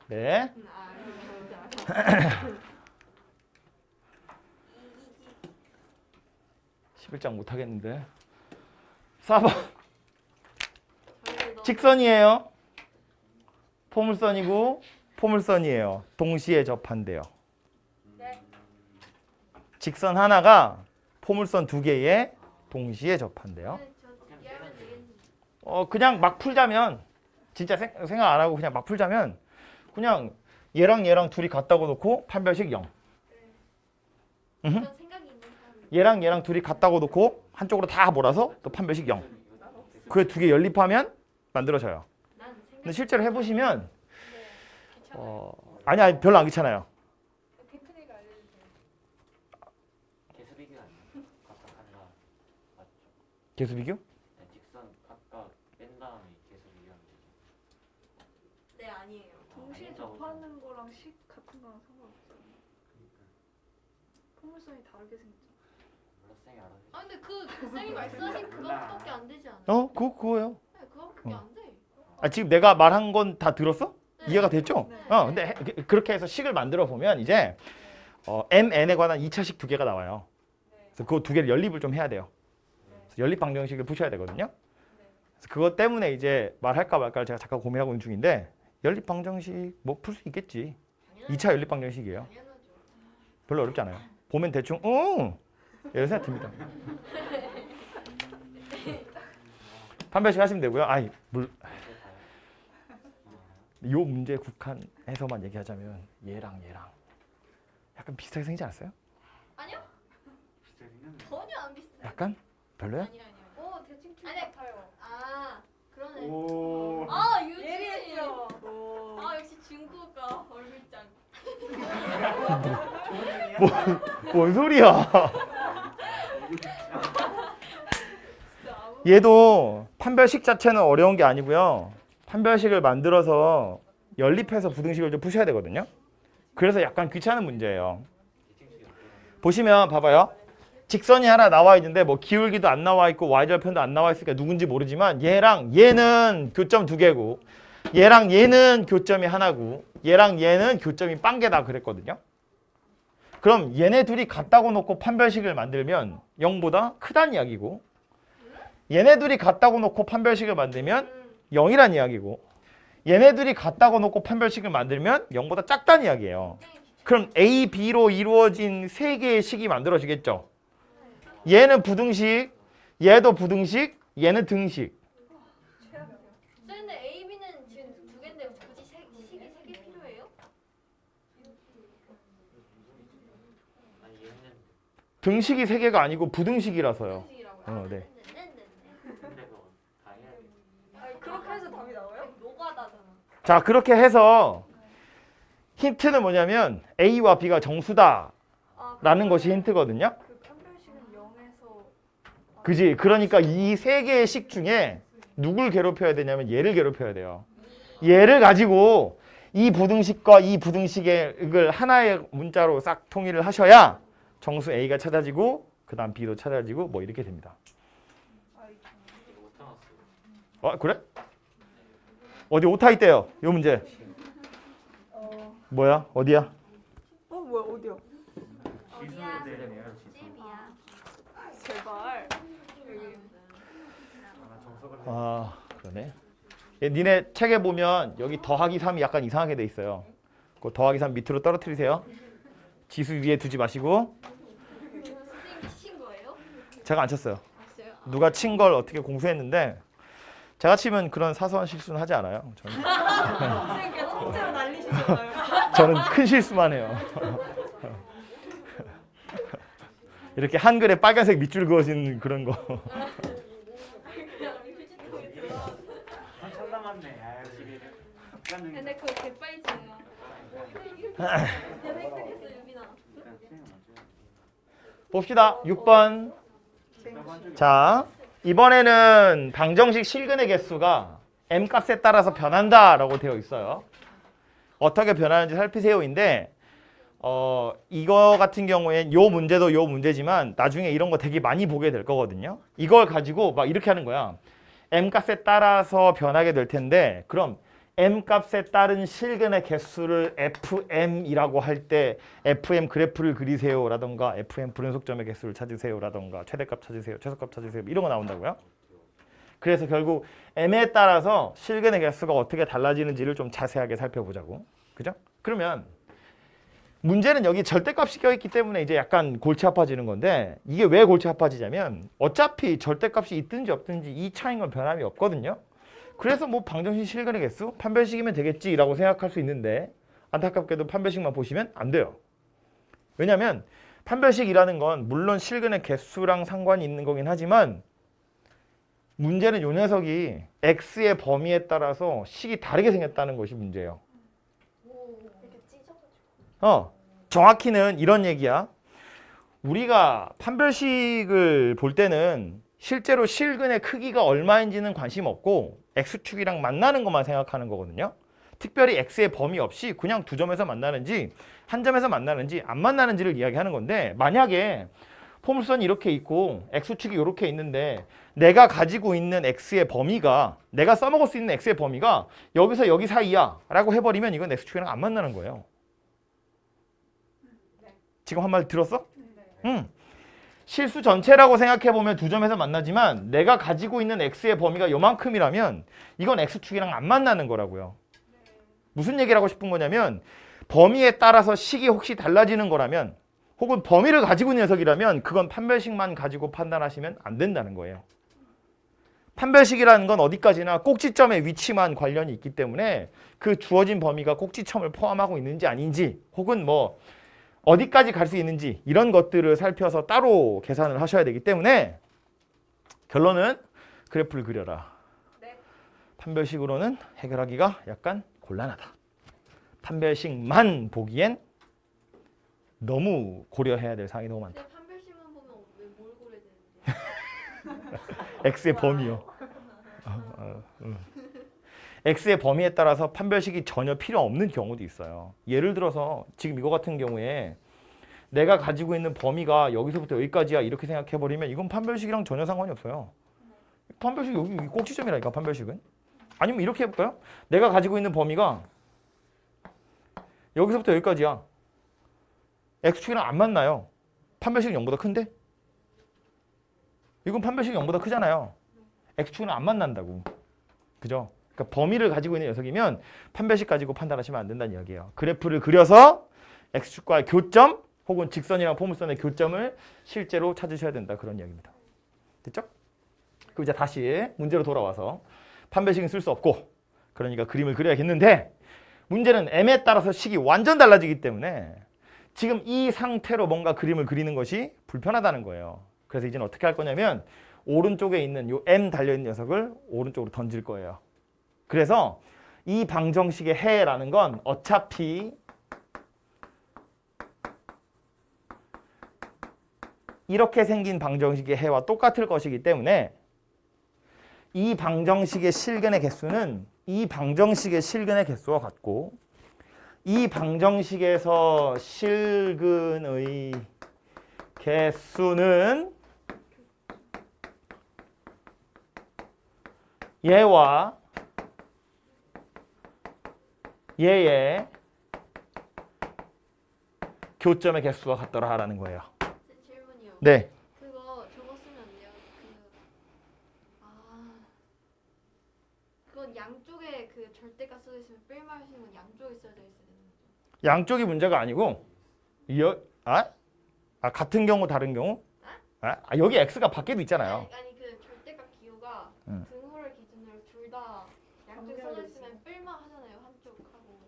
네. 11장 못하겠는데. 4번. 직선이에요. 포물선이고 포물선이에요. 동시에 접한대요. 네. 직선 하나가 포물선 두 개에 동시에 접한대요. 네, 저 이해하면 되겠는데. 그냥 막 풀자면 진짜 생각 안 하고 그냥 막 풀자면 그냥 얘랑 둘이 같다고 놓고 판별식 0. 그런 생각이 있는 사람. 얘랑 둘이 같다고 놓고 한쪽으로 다 몰아서 또 판별식 0. 그 두 개 연립하면 만들어져요. 난 생각. 근데 실제로 해보시면 괜찮아요. 아니 별로 안 귀찮아요. 테크닉 알려주세요. 개수 비교 아니에요? 각각 한다. 맞죠? 개수 비교? 네, 직선 각각 뺀 다음에 개수 비교하면 되죠. 네 아니에요. 동시에 아니죠. 접하는 거랑 식 같은 거랑 상관없어요. 포물선이 다르게 생겼죠. 쌤이 알아서 아 근데 그 쌤이 말씀하신 그거밖에 안 되지 않아요? 그거예요. 네, 그거밖에 안 돼. 아, 지금 내가 말한 건 다 들었어? 네. 이해가 됐죠? 네. 근데 그렇게 해서 식을 만들어 보면 이제 MN에 관한 2차식 두 개가 나와요. 그래서 그 두 개를 연립을 좀 해야 돼요. 그래서 연립 방정식을 푸셔야 되거든요. 그래서 그것 때문에 이제 말할까 말까 제가 잠깐 고민하고 있는 중인데 연립 방정식 뭐 풀 수 있겠지. 2차 연립 방정식이에요. 당연하죠. 별로 어렵지 않아요. 보면 대충 이런 생각 듭니다. 판별식 하시면 되고요. 요 문제에 국한해서만 얘기하자면 얘랑 약간 비슷하게 생기지 않았어요? 아니요? 비슷하게 생겼네. 전혀 안 비슷해. 약간? 별로야? 아니요. 오 대칭 툴 아니, 같아요. 아 그러네. 오. 아 유진. 예리했죠. 아 역시 중국어 얼굴장. 뭔 소리야? 얘도 판별식 자체는 어려운 게 아니고요. 판별식을 만들어서 연립해서 부등식을 좀 푸셔야 되거든요. 그래서 약간 귀찮은 문제예요. 보시면 봐봐요. 직선이 하나 나와 있는데 뭐 기울기도 안 나와 있고 y절편도 안 나와 있으니까 누군지 모르지만 얘랑 얘는 교점 두 개고 얘랑 얘는 교점이 하나고 얘랑 얘는 교점이 빵개다 그랬거든요. 그럼 얘네 둘이 같다고 놓고 판별식을 만들면 0보다 크다는 이야기고 얘네 둘이 같다고 놓고 판별식을 만들면 0이란 이야기고 얘네 둘이 같다고 놓고 판별식을 만들면 0보다 작다는 이야기예요. 그럼 A, B로 이루어진 세 개의 식이 만들어지겠죠. 얘는 부등식, 얘도 부등식, 얘는 등식. 근데 A, B는 지금 두 개인데 굳이 식이 세 개 필요해요? 아니 얘는 등식이 세 개가 아니고 부등식이라서요. 식이라고요? 네. 근데 그거 다 해야 돼. 아니, 그렇게 해서 답이 나와요? 노가다잖아. 자, 그렇게 해서 힌트는 뭐냐면 A와 B가 정수다라는 아, 것이 힌트거든요. 그 판별식은 0에서 그지? 그러니까 이 세 개의 식 중에 누굴 괴롭혀야 되냐면 얘를 괴롭혀야 돼요. 얘를 가지고 이 부등식과 이 부등식을 하나의 문자로 싹 통일을 하셔야 정수 A가 찾아지고 그 다음 B도 찾아지고 뭐 이렇게 됩니다. 이거 못 해놨어. 그래? 어디 오타 있대요. 요 문제. 뭐야? 어디야? 뭐야 어디야? 어디야? 네. 집이야. 제발. 그러네. 니네 책에 보면 여기 더하기 3이 약간 이상하게 돼 있어요. 그 더하기 3 밑으로 떨어뜨리세요. 지수 위에 두지 마시고. 선생님 치신 거예요? 제가 안 쳤어요. 봤어요? 누가 친 걸 어떻게 공수했는데 제가 치면 그런 사소한 실수는 하지 않아요. 선생님 그냥 통째로 날리시잖아요. 저는 큰 실수만 해요. 이렇게 한글에 빨간색 밑줄 그어진 그런 거. 그냥 휴지통에 들어가. 한참 남았네. 아유 근데 그거 개빨이잖아요. 그냥 획득했어 유빈아. 봅시다. 6번. 자, 이번에는 방정식 실근의 개수가 m값에 따라서 변한다라고 되어 있어요. 어떻게 변하는지 살피세요인데 이거 같은 경우엔 요 문제도 요 문제지만 나중에 이런 거 되게 많이 보게 될 거거든요. 이걸 가지고 막 이렇게 하는 거야. m값에 따라서 변하게 될 텐데 그럼 m값에 따른 실근의 개수를 fm이라고 할 때 fm 그래프를 그리세요라던가 fm 불연속점의 개수를 찾으세요라던가 최대값 찾으세요, 최소값 찾으세요 이런 거 나온다고요. 그래서 결국 m에 따라서 실근의 개수가 어떻게 달라지는지를 좀 자세하게 살펴보자고. 그죠? 그러면 문제는 여기 절대값이 껴있기 때문에 이제 약간 골치 아파지는 건데 이게 왜 골치 아파지냐면 어차피 절대값이 있든지 없든지 이 차이인 건 변함이 없거든요. 그래서 뭐 방정식 실근의 개수 판별식이면 되겠지라고 생각할 수 있는데 안타깝게도 판별식만 보시면 안 돼요. 왜냐하면 판별식이라는 건 물론 실근의 개수랑 상관이 있는 거긴 하지만 문제는 요 녀석이 x의 범위에 따라서 식이 다르게 생겼다는 것이 문제예요. 이렇게 찢어가지고. 정확히는 이런 얘기야. 우리가 판별식을 볼 때는 실제로 실근의 크기가 얼마인지는 관심 없고 x축이랑 만나는 것만 생각하는 거거든요. 특별히 x의 범위 없이 그냥 두 점에서 만나는지 한 점에서 만나는지 안 만나는지를 이야기하는 건데 만약에 포물선이 이렇게 있고 x축이 이렇게 있는데 내가 가지고 있는 x의 범위가 내가 써먹을 수 있는 x의 범위가 여기서 여기 사이야 라고 해버리면 이건 x축이랑 안 만나는 거예요. 지금 한 말 들었어? 네. 실수 전체라고 생각해보면 두 점에서 만나지만 내가 가지고 있는 x의 범위가 요만큼이라면 이건 x축이랑 안 만나는 거라고요. 무슨 얘기를 하고 싶은 거냐면 범위에 따라서 식이 혹시 달라지는 거라면 혹은 범위를 가지고 있는 녀석이라면 그건 판별식만 가지고 판단하시면 안 된다는 거예요. 판별식이라는 건 어디까지나 꼭지점의 위치만 관련이 있기 때문에 그 주어진 범위가 꼭지점을 포함하고 있는지 아닌지 혹은 뭐 어디까지 갈 수 있는지 이런 것들을 살펴서 따로 계산을 하셔야 되기 때문에 결론은 그래프를 그려라. 네. 판별식으로는 해결하기가 약간 곤란하다. 판별식만 보기엔 너무 고려해야 될 사항이 너무 많다. 근데 판별식만 보면 왜 뭘 고려야 되는데? x의 범위요. x의 범위에 따라서 판별식이 전혀 필요 없는 경우도 있어요. 예를 들어서 지금 이거 같은 경우에 내가 가지고 있는 범위가 여기서부터 여기까지야 이렇게 생각해버리면 이건 판별식이랑 전혀 상관이 없어요. 판별식 여기 꼭지점이라니까 판별식은. 아니면 이렇게 해볼까요? 내가 가지고 있는 범위가 여기서부터 여기까지야. x축이랑 안 만나요. 판별식은 0보다 큰데? 이건 판별식이 0보다 크잖아요. x축이랑 안 만난다고. 그죠? 그러니까 범위를 가지고 있는 녀석이면 판별식 가지고 판단하시면 안 된다는 이야기예요. 그래프를 그려서 x축과의 교점 혹은 직선이랑 포물선의 교점을 실제로 찾으셔야 된다. 그런 이야기입니다. 됐죠? 그럼 이제 다시 문제로 돌아와서 판별식은 쓸 수 없고 그러니까 그림을 그려야겠는데 문제는 m에 따라서 식이 완전 달라지기 때문에 지금 이 상태로 뭔가 그림을 그리는 것이 불편하다는 거예요. 그래서 이제는 어떻게 할 거냐면 오른쪽에 있는 요 m 달려있는 녀석을 오른쪽으로 던질 거예요. 그래서 이 방정식의 해라는 건 어차피 이렇게 생긴 방정식의 해와 똑같을 것이기 때문에 이 방정식의 실근의 개수는 이 방정식의 실근의 개수와 같고 이 방정식에서 실근의 개수는 얘와 얘의 교점의 개수가 같더라라는 거예요. 질문이요. 네. 저거 쓰면 안 돼요. 그건 양쪽에 그 절대값 써 있으면 뺄말하시는 건 양쪽에 써져 있어야 되는 거죠. 양쪽이 문제가 아니고 같은 경우 다른 경우 여기 x가 밖에도 있잖아요. 아니 그 절대값 기호가 응. 등호를 기준으로 둘 다 양쪽에 써져 있으면 뺄만 하잖아요. 한쪽하고.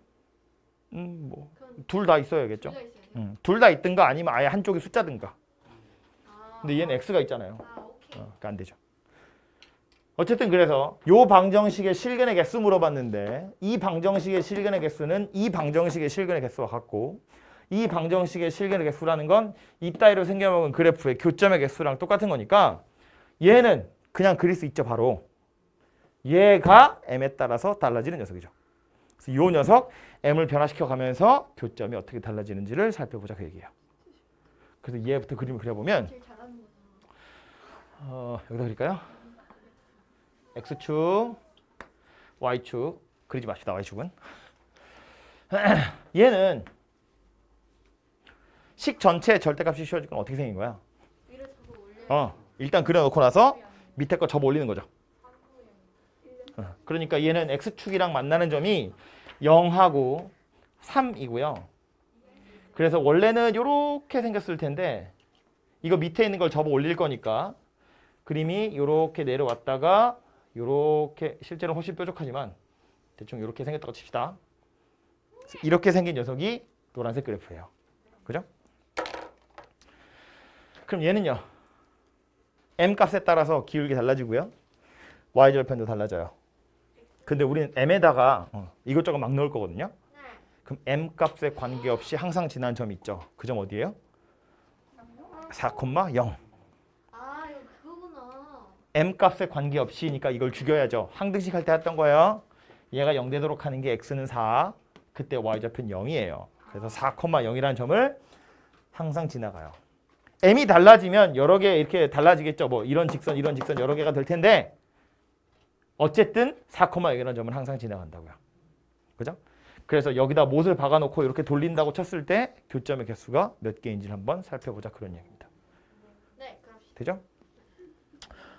뭐 그건 둘 다 있어야겠죠. 둘 다 있어야 돼요. 둘 다 있든가 아니면 아예 한쪽이 숫자든가. 아, 근데 얘는 x가 있잖아요. 오케이. 그러니까 안 되죠. 어쨌든 그래서 요 방정식의 실근의 개수 물어봤는데 이 방정식의 실근의 개수는 이 방정식의 실근의 개수와 같고 이 방정식의 실근의 개수라는 건 이따위로 생겨먹은 그래프의 교점의 개수랑 똑같은 거니까 얘는 그냥 그릴 수 있죠. 바로 얘가 m에 따라서 달라지는 녀석이죠. 그래서 이 녀석 m을 변화시켜 가면서 교점이 어떻게 달라지는지를 살펴보자 그 얘기예요. 그래서 얘부터 그림을 그려보면 제일 잘하는 거잖아. 여기다 그릴까요? x축, y축 그리지 맙시다. y축은 얘는 식 전체 절대값이 씌워질 건 어떻게 생긴 거야? 위로 잡아 올려. 일단 그려놓고 나서 밑에 거 접어 올리는 거죠. 그러니까 얘는 x축이랑 만나는 점이 0하고 3이고요. 그래서 원래는 이렇게 생겼을 텐데 이거 밑에 있는 걸 접어 올릴 거니까 그림이 이렇게 내려왔다가 이렇게 실제로 훨씬 뾰족하지만 대충 이렇게 생겼다고 칩시다. 이렇게 생긴 녀석이 노란색 그래프예요. 그죠? 그럼 얘는요. m 값에 따라서 기울기 달라지고요. y절편도 달라져요. 근데 우리는 m에다가 이것저것 막 넣을 거거든요. 네. 그럼 m 값에 관계없이 항상 지나는 점이 있죠. 그 점 어디예요? 4,0. 아 이거 그거구나. m 값에 관계없이니까 이걸 죽여야죠. 항등식 할 때 했던 거예요. 얘가 0 되도록 하는 게 x는 4. 그때 y좌표는 0이에요. 그래서 4,0이라는 점을 항상 지나가요. m이 달라지면 여러 개 이렇게 달라지겠죠. 뭐 이런 직선 여러 개가 될 텐데 어쨌든 4,0이라는 점은 항상 지나간다고요. 그죠? 그래서 여기다 못을 박아놓고 이렇게 돌린다고 쳤을 때 교점의 개수가 몇 개인지를 한번 살펴보자 그런 얘기입니다. 네, 그럽시다. 되죠?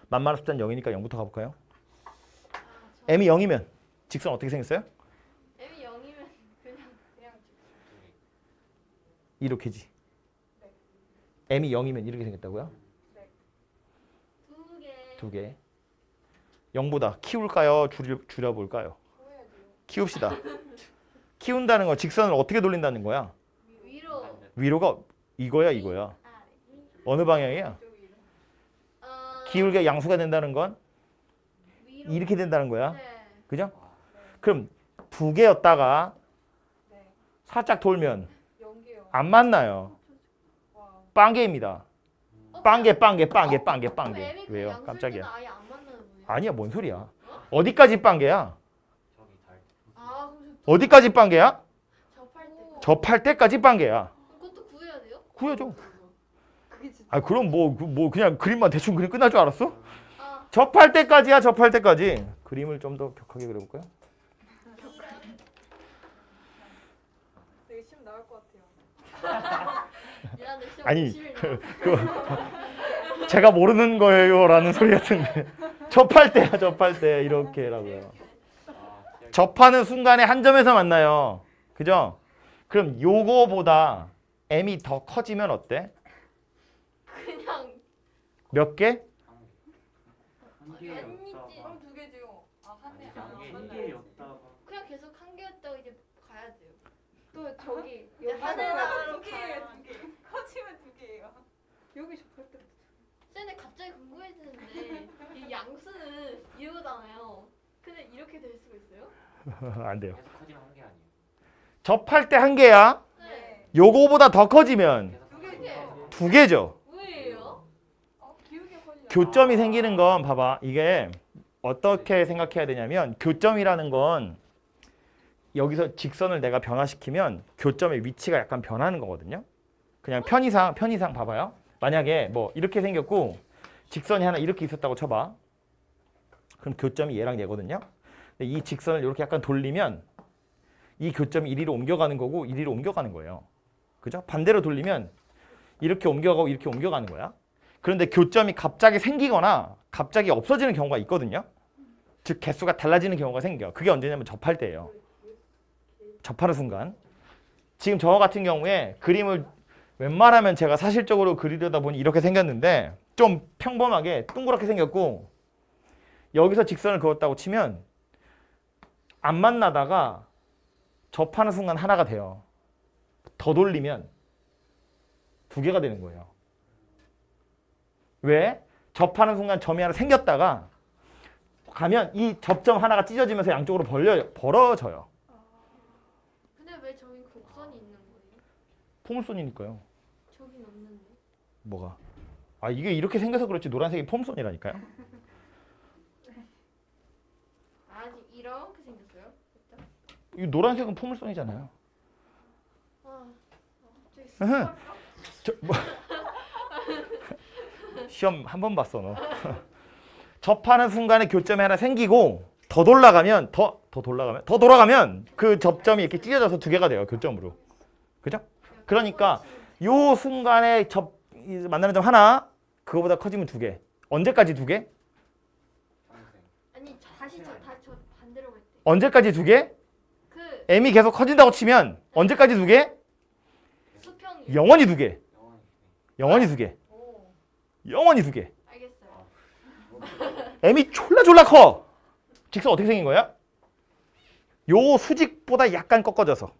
만만한 숫자는 0이니까 0부터 가볼까요? 저 m이 0이면 직선 어떻게 생겼어요? m이 0이면 그냥 이렇게지. m이 0이면 이렇게 생겼다고요? 두 개. 2개. 0보다 키울까요? 줄여볼까요? 키웁시다. 키운다는 건 직선을 어떻게 돌린다는 거야? 위로. 위로가 이거야 이거야. 아, 어느 방향이야? 기울기가 양수가 된다는 건 위로. 이렇게 된다는 거야. 네. 그죠? 그럼 2개였다가 네. 살짝 돌면 연계요. 안 만나요. 와. 빵개입니다. 빵개. 그럼 m이 그 왜요? 양수일 깜짝이야. 때는 아예 안 만나는 거예요? 아니야 뭔 소리야. 어디까지 빵개야? 저기 달. 아, 그럼 어디까지 빵개야? 접할 때. 접할 때까지 빵개야. 그것도 구해야 돼요? 구해줘. 그게 진짜. 아 그럼 뭐 그냥 그림만 대충 그림 끝날 줄 알았어? 아, 접할 때까지야 접할 때까지. 그림을 좀 더 격하게 그려볼까요? 되게 심 나올 것 같아요. 미안해. 시험 아니, 50일 제가 모르는 거예요라는 소리 같은데 접할 때야 접할 때 이렇게라고요. 접하는 순간에 한 점에서 만나요. 그죠? 그럼 요거보다 m이 더 커지면 어때? 그냥 몇 개? 한 아니지. 개였다가 그럼 두 개죠. 아, 한 개. 한 개였다가 그냥 계속 한 개였다가 이제 가야 돼요. 또 저기 이제 하늘나라로 두 개예요, 가요. 두 개. 커지면 두 개예요. 여기 접할 때. 쌤이 갑자기 궁금해지는데 이 양수는 이거잖아요. 근데 이렇게 될 수가 있어요? 안 돼요. 계속 커지면 한 개 아니에요. 접할 때 한 개야. 네. 요거보다 더 커지면 계속 두 개. 커지면 두 개죠. 왜예요? 기울기 커지잖아. 교점이 생기는 건 봐봐. 이게 어떻게 생각해야 되냐면 교점이라는 건 여기서 직선을 내가 변화시키면 교점의 위치가 약간 변하는 거거든요. 그냥 편의상 봐봐요. 만약에 뭐 이렇게 생겼고 직선이 하나 이렇게 있었다고 쳐봐. 그럼 교점이 얘랑 얘거든요. 근데 이 직선을 이렇게 약간 돌리면 이 교점이 이리로 옮겨가는 거고 이리로 옮겨가는 거예요. 그죠? 반대로 돌리면 이렇게 옮겨가고 이렇게 옮겨가는 거야. 그런데 교점이 갑자기 생기거나 갑자기 없어지는 경우가 있거든요. 즉 개수가 달라지는 경우가 생겨. 그게 언제냐면 접할 때예요. 접하는 순간. 지금 저 같은 경우에 그림을 웬만하면 제가 사실적으로 그리려다 보니 이렇게 생겼는데 좀 평범하게 동그랗게 생겼고 여기서 직선을 그었다고 치면 안 만나다가 접하는 순간 하나가 돼요. 더 돌리면 두 개가 되는 거예요. 왜? 접하는 순간 점이 하나 생겼다가 가면 이 접점 하나가 찢어지면서 양쪽으로 벌어져요. 근데 왜 저기 곡선이 있는 거예요? 포물선이니까요. 저긴 없는데. 뭐가? 아 이게 이렇게 생겨서 그렇지 노란색이 포물선이라니까요. 아직 이렇게 생겼어요? 진짜? 이 노란색은 포물선이잖아요. 아, 갑자기 으흠. 시험 한 번 봤어 너. 접하는 순간에 교점이 하나 생기고 더 돌아가면 그 접점이 이렇게 찢어져서 두 개가 돼요 교점으로. 그죠? 그러니까 요 순간에 만나는 점 하나 그거보다 커지면 두 개. 언제까지 두 개? 평생. 아니 다시 저 반대로 갈 때. 언제까지 두 개? 그 m이 계속 커진다고 치면 언제까지 두 개? 수평이. 영원히 두 개. 영원히. 영원히 두 개. 오, 영원히 두 개. 알겠어요. m이 졸라 커. 직선 어떻게 생긴 거야? 요 수직보다 약간 꺾어져서.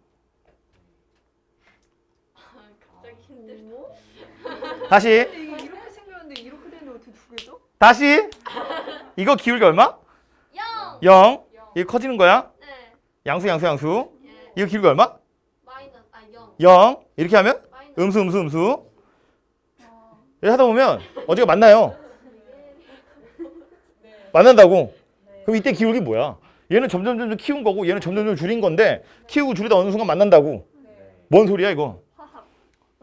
갑자기 힘들다. 다시 근데 이게 이렇게 생겼는데 이렇게 되는데 어떻게 두 개죠? 다시 이거 기울기 얼마? 0. 0. 이거 커지는 거야. 네. 양수. 예. 이거 기울기 얼마? 마이너스 0. 0. 이렇게 하면 마이너스. 음수. 이렇게 하다 보면 어디가 만나요. 만난다고. 그럼 이때 기울기 뭐야? 얘는 점점 키운 거고 얘는 점점 줄인 건데 키우고 줄이다 어느 순간 만난다고. 뭔 소리야 이거?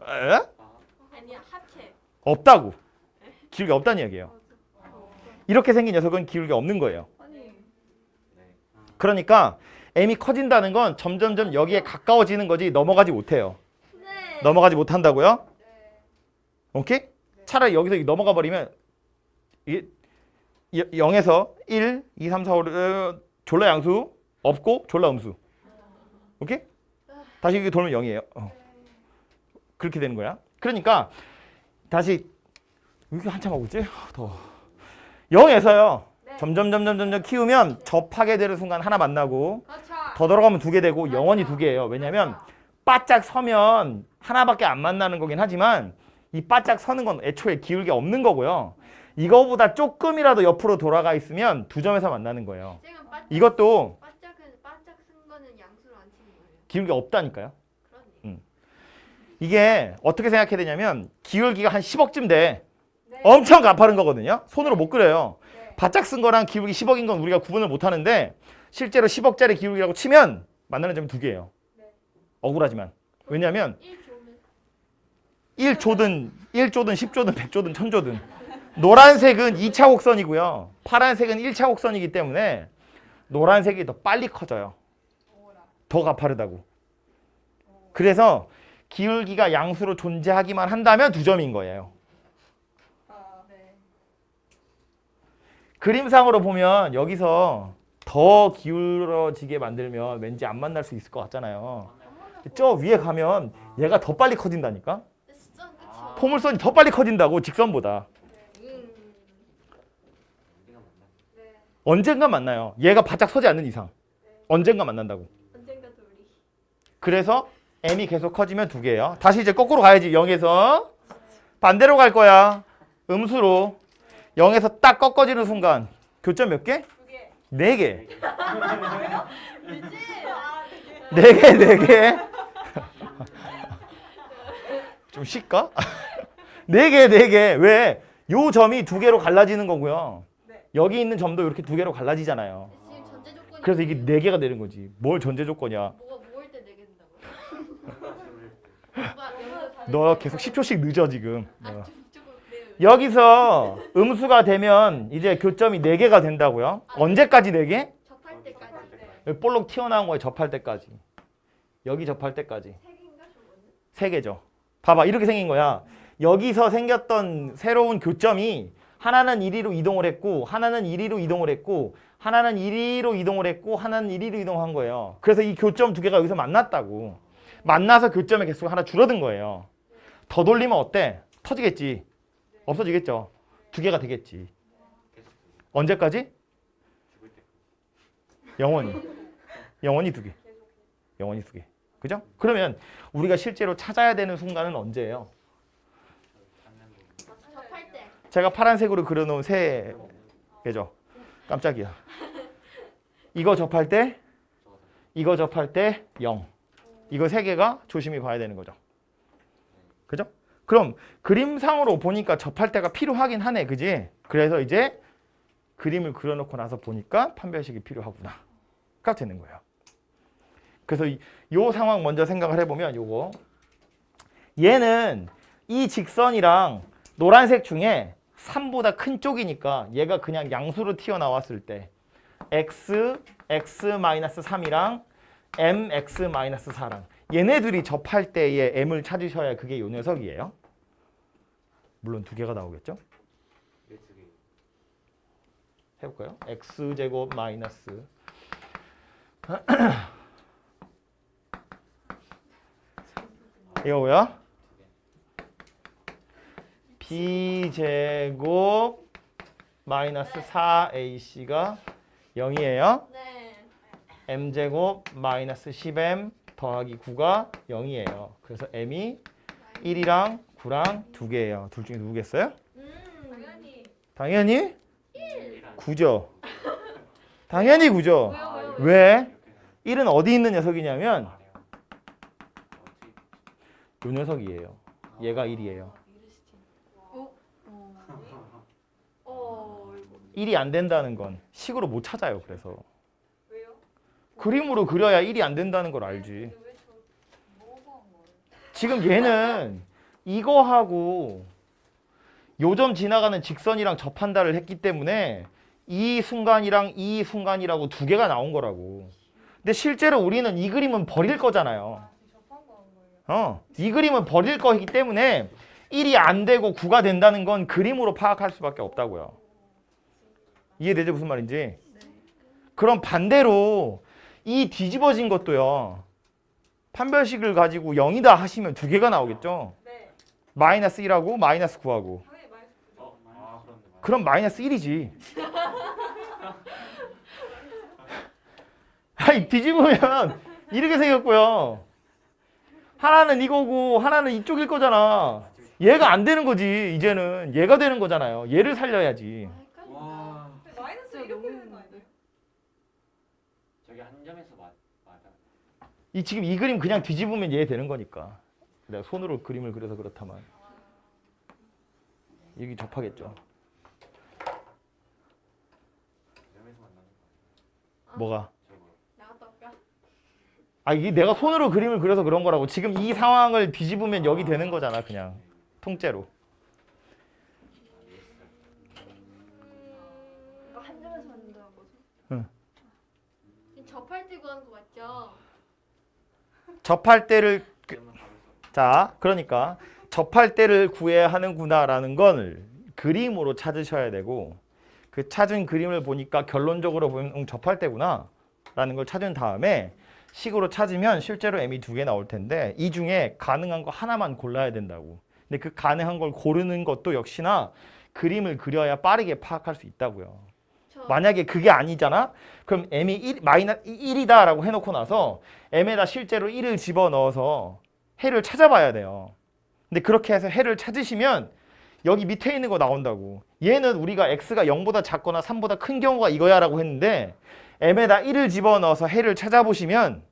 에? 아니야, 합체. 없다고. 기울기 없다는 이야기예요. 이렇게 생긴 녀석은 기울기 없는 거예요. 아니 네. 그러니까 m이 커진다는 건 점점점 여기에 가까워지는 거지 넘어가지 못해요. 네. 넘어가지 못한다고요? 네. 오케이? 차라리 여기서 넘어가 버리면 이게 0에서 1, 2, 3, 4, 5 졸라 양수 없고 졸라 음수. 오케이? 다시 이게 돌면 0이에요. 그렇게 되는 거야. 그러니까 다시 왜 이렇게 한참 하고 있지? 더워. 0에서요. 네. 점점 키우면 접하게 되는 순간 하나 만나고 그렇죠. 더 들어가면 2개 되고 영원히 2개예요. 왜냐면 바짝 서면 하나밖에 안 만나는 거긴 하지만 이 바짝 서는 건 애초에 기울기 없는 거고요. 이거보다 조금이라도 옆으로 돌아가 있으면 2점에서 만나는 거예요. 쌤은 바짝 이것도 바짝 쓴 거는 양수로 안 치는 거예요. 기울기 없다니까요. 그러네. 이게 어떻게 생각해야 되냐면 기울기가 한 10억쯤 돼. 네. 엄청 가파른 거거든요. 손으로 못 그려요. 네. 바짝 쓴 거랑 기울기 10억인 건 우리가 구분을 못 하는데 실제로 10억짜리 기울기라고 치면 만나는 점이 2개예요. 네. 억울하지만. 왜냐면 1조면 1조든 10조든 100조든 1000조든 노란색은 2차 곡선이고요. 파란색은 1차 곡선이기 때문에 노란색이 더 빨리 커져요. 더 가파르다고. 그래서 기울기가 양수로 존재하기만 한다면 2점인 거예요. 네. 그림상으로 보면 여기서 더 기울어지게 만들면 왠지 안 만날 수 있을 것 같잖아요. 저 위에 가면 얘가 더 빨리 커진다니까? 진짜 그쵸. 포물선이 더 빨리 커진다고 직선보다. 우리가 만나. 네. 언젠가 만나요. 얘가 바짝 서지 않는 이상. 언젠가 만난다고. 언젠가도 우리. 그래서 m이 계속 커지면 2개예요. 다시 이제 거꾸로 가야지. 0에서 반대로 갈 거야. 음수로. 0에서 딱 꺾어지는 순간 교점 몇 개? 4개. 4개, 4개. 좀 쉴까? 4개, 4개. 왜? 요 점이 2개로 갈라지는 거고요. 여기 있는 점도 이렇게 2개로 갈라지잖아요. 지금 전제 조건이 그래서 이게 4개가 되는 거지. 뭘 전제 조건이야. 뭐가 모을 때 내게 된다고요? 뭐가 너 계속 10초씩 늦어 지금. 아, 조금 그래요. 여기서 음수가 되면 이제 교점이 4개가 된다고요. 언제까지 4개? 접할 때까지. 여기 볼록 튀어나온 거에 접할 때까지. 여기 접할 때까지. 3개죠. 봐봐 이렇게 생긴 거야. 여기서 생겼던 새로운 교점이 하나는 1위로 이동을 했고 하나는 1위로 이동을 했고 하나는 1위로 이동을 했고 하나는 1위로 이동한 거예요. 그래서 이 교점 2개가 여기서 만났다고. 만나서 교점의 개수가 하나 줄어든 거예요. 더 돌리면 어때? 터지겠지. 없어지겠죠. 2개가 되겠지. 언제까지? 죽을 때. 영원히. 영원히 2개. 영원히 2개. 그죠? 그러면 우리가 실제로 찾아야 되는 순간은 언제예요? 접할 때. 제가 파란색으로 그려놓은 세 개죠. 깜짝이야. 이거 접할 때, 이거 접할 때 0. 이거 3개가 조심히 봐야 되는 거죠. 그죠? 그럼 그림상으로 보니까 접할 때가 필요하긴 하네. 그지? 그래서 이제 그림을 그려놓고 나서 보니까 판별식이 필요하구나. 가 되는 거예요. 그래서 요 상황 먼저 생각을 해보면 요거. 얘는 이 직선이랑 노란색 중에 3보다 큰 쪽이니까 얘가 그냥 양수로 튀어나왔을 때 x, x-3이랑 mx-4랑 얘네들이 접할 때의 m을 찾으셔야 그게 요 녀석이에요. 물론 2개가 나오겠죠. 왜 2개? 해볼까요? x제곱 마이너스 이거 뭐야? b제곱 마이너스 4ac가 0이에요. 네. m제곱 마이너스 10m 더하기 9가 0이에요. 그래서 m이 1이랑 9랑 2개예요. 둘 중에 누구겠어요? 당연히. 당연히 9죠. 당연히 9죠. 왜요? 왜? 1은 어디 있는 녀석이냐면 말해요. 요 녀석이에요. 얘가 1이에요. 이거. 1이 안 된다는 건 식으로 못 찾아요. 그래서 왜요? 그림으로 그려야 1이 안 된다는 걸 알지. 왜 저 뭐가 한 거예요? 지금 얘는 이거하고 요점 지나가는 직선이랑 접한다를 했기 때문에 이 순간이랑 이 순간이라고 두 개가 나온 거라고. 근데 실제로 우리는 이 그림은 버릴 거잖아요. 이 그림은 버릴 거이기 때문에 1이 안 되고 9가 된다는 건 그림으로 파악할 수밖에 없다고요. 이해되죠? 무슨 말인지? 그럼 반대로 이 뒤집어진 것도요. 판별식을 가지고 0이다 하시면 두 개가 나오겠죠? 마이너스 1하고 마이너스 9하고. 그렇네. 그럼 마이너스 1이지. 아니 뒤집으면 이렇게 생겼고요. 하나는 이거고 하나는 이쪽일 거잖아. 얘가 안 되는 거지. 이제는 얘가 되는 거잖아요. 얘를 살려야지. 와. 마이너스 이렇게 되는 거 아니에요? 저기 한 점에서 맞아. 지금 이 그림 그냥 뒤집으면 얘 되는 거니까. 내가 손으로 그림을 그려서 그렇다만. 여기 접하겠죠. 점에서 만나는 거. 뭐가? 저거. 나갔다 올까? 이게 내가 손으로 그림을 그려서 그런 거라고. 지금 이 상황을 뒤집으면 여기 되는 거잖아. 그냥 통째로. 이거 한 점에서 만든다는 거죠? 지금 접할 때 구하는 거 맞죠? 접할 때를 점은 바로 써. 자, 그러니까 접할 때를 구해야 하는구나라는 걸 그림으로 찾으셔야 되고, 그 찾은 그림을 보니까 결론적으로 보면 접할 때구나 라는 걸 찾은 다음에 식으로 찾으면 실제로 m이 두 개 나올 텐데 이 중에 가능한 거 하나만 골라야 된다고. 근데 그 가능한 걸 고르는 것도 역시나 그림을 그려야 빠르게 파악할 수 있다고요. 만약에 그게 아니잖아? 그럼 m이 1이다 라고 해놓고 나서 m에다 실제로 1을 집어넣어서 해를 찾아봐야 돼요. 근데 그렇게 해서 해를 찾으시면 여기 밑에 있는 거 나온다고. 얘는 우리가 x가 0보다 작거나 3보다 큰 경우가 이거야 라고 했는데 m에다 1을 집어넣어서 해를 찾아보시면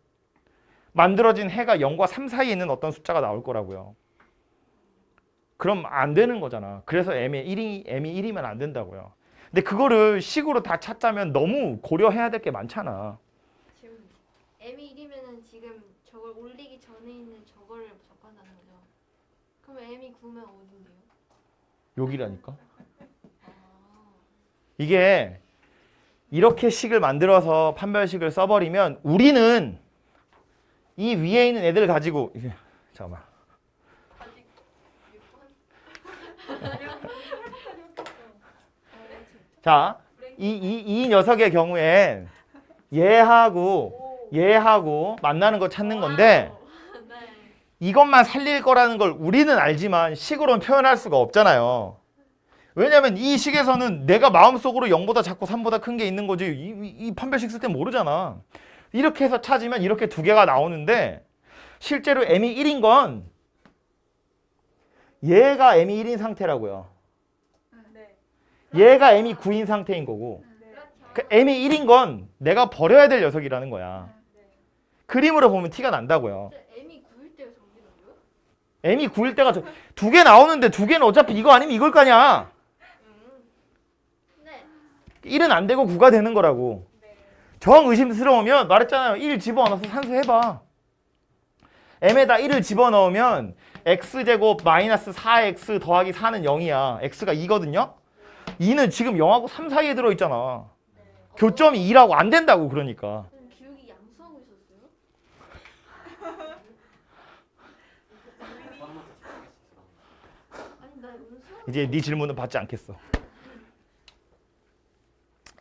만들어진 해가 0과 3 사이에 있는 어떤 숫자가 나올 거라고요. 그럼 안 되는 거잖아. 그래서 m이 1이면 안 된다고요. 근데 그거를 식으로 다 찾자면 너무 고려해야 될 게 많잖아. 지금 m이 1이면은 지금 저걸 올리기 전에 있는 저거를 접한다는 거죠. 그럼 m이 9면 어딘데요? 여기라니까. 아, 이게 이렇게 식을 만들어서 판별식을 써버리면 우리는 이 위에 있는 애들 가지고 잠깐만. 아직 6번? 자, 이 녀석의 경우엔 얘하고 만나는 거 찾는 건데 네. 이것만 살릴 거라는 걸 우리는 알지만 식으로는 표현할 수가 없잖아요. 왜냐면 이 식에서는 내가 마음속으로 0보다 작고 3보다 큰 게 있는 거지 이 판별식 쓸 때 모르잖아. 이렇게 해서 찾으면 이렇게 두 개가 나오는데 실제로 m이 1인 건 얘가 m이 1인 상태라고요. 네. 얘가 m이 9인 상태인 거고 그렇죠. 그 m이 1인 건 내가 버려야 될 녀석이라는 거야. 그림으로 보면 티가 난다고요. 진짜 m이 9일 때가 정리라고요? m이 9일 때가 두 개 나오는데 두 개는 어차피 이거 아니면 이걸 거냐. 네. 1은 안 되고 9가 되는 거라고. 정 의심스러우면 말했잖아요. 1 집어넣어서 산수해봐. m에다 1을 집어넣으면 x제곱 마이너스 4x 더하기 4는 0이야. x가 2거든요. 2는 지금 0하고 3 사이에 들어있잖아. 교점이 2라고 안 된다고. 그러니까 그럼 기억이 양수하고 있었어요? 아니 나 운수? 이제 네 질문은 받지 않겠어.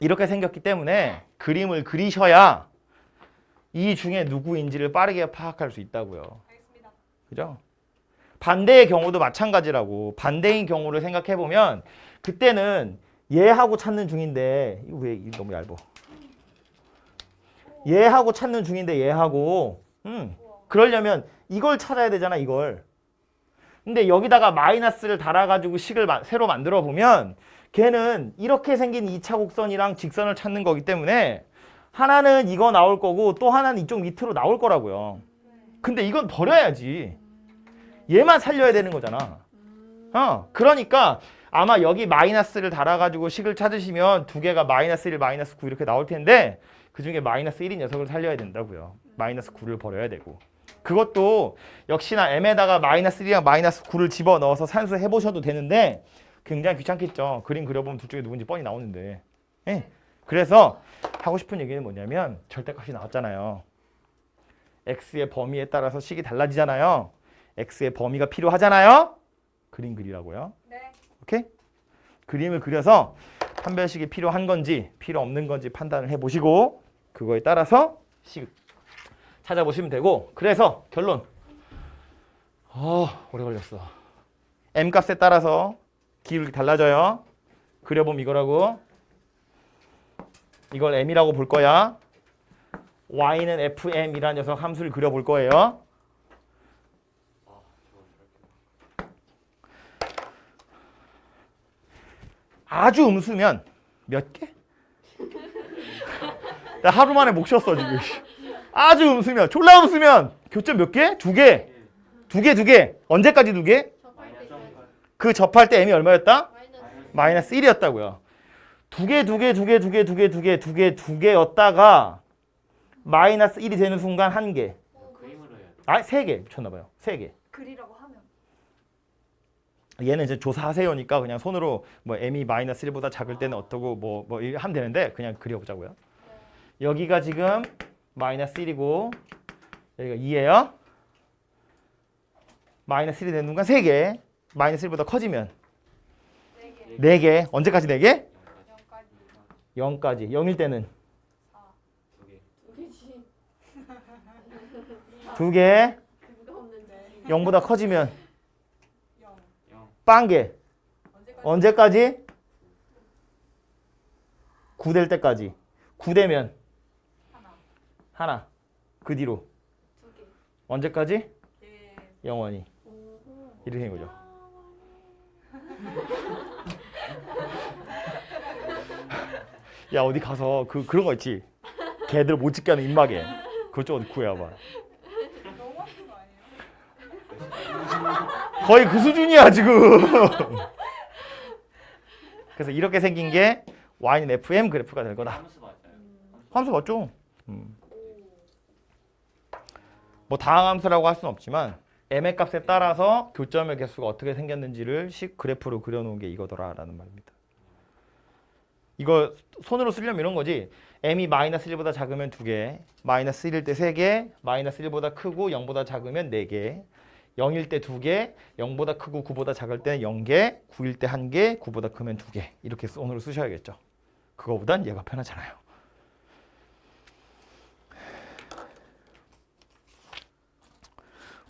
이렇게 생겼기 때문에 그림을 그리셔야 이 중에 누구인지를 빠르게 파악할 수 있다고요. 알겠습니다. 그죠? 반대의 경우도 마찬가지라고. 반대인 경우를 생각해 보면 그때는 얘하고 찾는 중인데 이거 왜 이거 너무 얇아. 얘하고 찾는 중인데 얘하고 그러려면 이걸 찾아야 되잖아. 이걸. 근데 여기다가 마이너스를 달아가지고 식을 새로 만들어 보면 걔는 이렇게 생긴 2차 곡선이랑 직선을 찾는 거기 때문에 하나는 이거 나올 거고 또 하나는 이쪽 밑으로 나올 거라고요. 근데 이건 버려야지. 얘만 살려야 되는 거잖아. 그러니까 아마 여기 마이너스를 달아가지고 식을 찾으시면 두 개가 마이너스 1, 마이너스 9 이렇게 나올 텐데 그 중에 마이너스 1인 녀석을 살려야 된다고요. 마이너스 9를 버려야 되고. 그것도 역시나 m에다가 마이너스 1이랑 마이너스 9를 집어넣어서 산수해 보셔도 되는데 굉장히 귀찮겠죠. 그림 그려보면 둘 중에 누군지 뻔히 나오는데. 예. 그래서 하고 싶은 얘기는 뭐냐면 절대값이 나왔잖아요. x의 범위에 따라서 식이 달라지잖아요. x의 범위가 필요하잖아요. 그림 그리라고요. 네. 오케이? 그림을 그려서 판별식이 필요한 건지 필요 없는 건지 판단을 해보시고 그거에 따라서 식 찾아보시면 되고 그래서 결론 오래 걸렸어. m 값에 따라서 기울기 달라져요. 그려보면 이거라고. 이걸 m이라고 볼 거야. y는 fm이라는 녀석 함수를 그려볼 거예요. 아 저거 저렇게 아주 음수면 몇 개? 나 하루 만에 목 쉬었어 지금. 아주 음수면 졸라 음수면 교점 몇 개? 2개. 2개. 언제까지 2개? 접할 때 줘야 돼. 그 접할 때 m이 얼마였다? 마이너스. 마이너스 1이었다고요. 2개였다가 마이너스 1이 되는 순간 1개. 그림으로 해야 돼. 3개 미쳤나봐요. 3개. 그리라고 하면 얘는 이제 조사하세요니까 그냥 손으로 뭐 m이 마이너스 1보다 작을 때는 어떠고 뭐 하면 되는데 그냥 그려보자고요. 여기가 지금 마이너스 1이고 여기가 2예요. 마이너스 1이 되는 순간 3개. 마이너스 1보다 커지면 4개. 언제까지 4개? 여기까지 0까지. 0일 때는 2개. 2개. 그거 없는데. 0보다 커지면 0. 빵개. 언제까지? 9 될 때까지. 9 되면 하나. 그 뒤로 2개. 언제까지? 예. 영원히. 오호. 이렇게 된 거죠. 야 어디 가서 그런 거 있지. 개들 못 찍게 하는 입마개. 그거 좀 어디 구해와봐. 너무하신 거 아니에요? 거의 그 수준이야 지금. 그래서 이렇게 생긴 게 y는 fm 그래프가 될 거다. 함수 맞아요. 함수 맞죠? 뭐 다항함수라고 할 수는 없지만 m의 값에 따라서 교점의 개수가 어떻게 생겼는지를 식 그래프로 그려놓은 게 이거더라라는 말입니다. 이거 손으로 쓰려면 이런 거지. m이 마이너스 1보다 작으면 2개, 마이너스 1일 때 3개, 마이너스 1보다 크고 0보다 작으면 4개, 0일 때 2개, 0보다 크고 9보다 작을 때는 0개, 9일 때 1개, 9보다 크면 2개. 이렇게 손으로 쓰셔야겠죠. 그거보단 얘가 편하잖아요.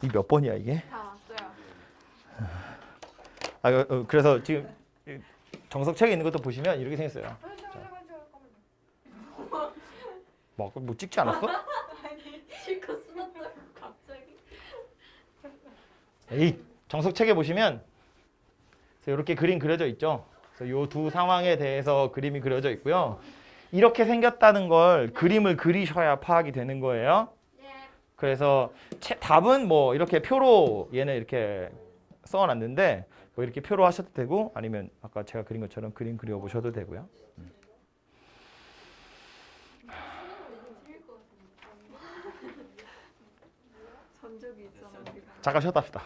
이 몇 번이야 이게? 다 왔어요. 그래서 지금 정석책에 있는 것도 보시면 이렇게 생겼어요. 뭐 찍지 않았어? 실컷 쓰놨다고 갑자기. 에이, 정석책에 보시면 이렇게 그림 그려져 있죠. 그래서 이 두 상황에 대해서 그림이 그려져 있고요. 이렇게 생겼다는 걸 그림을 그리셔야 파악이 되는 거예요. 네. 그래서 답은 뭐 이렇게 표로 얘는 이렇게 써놨는데 뭐 이렇게 표로 하셔도 되고 아니면 아까 제가 그린 것처럼 그림 그려보셔도 되고요. 전적이 있잖아 우리가. 잠깐 쉬었다 합시다.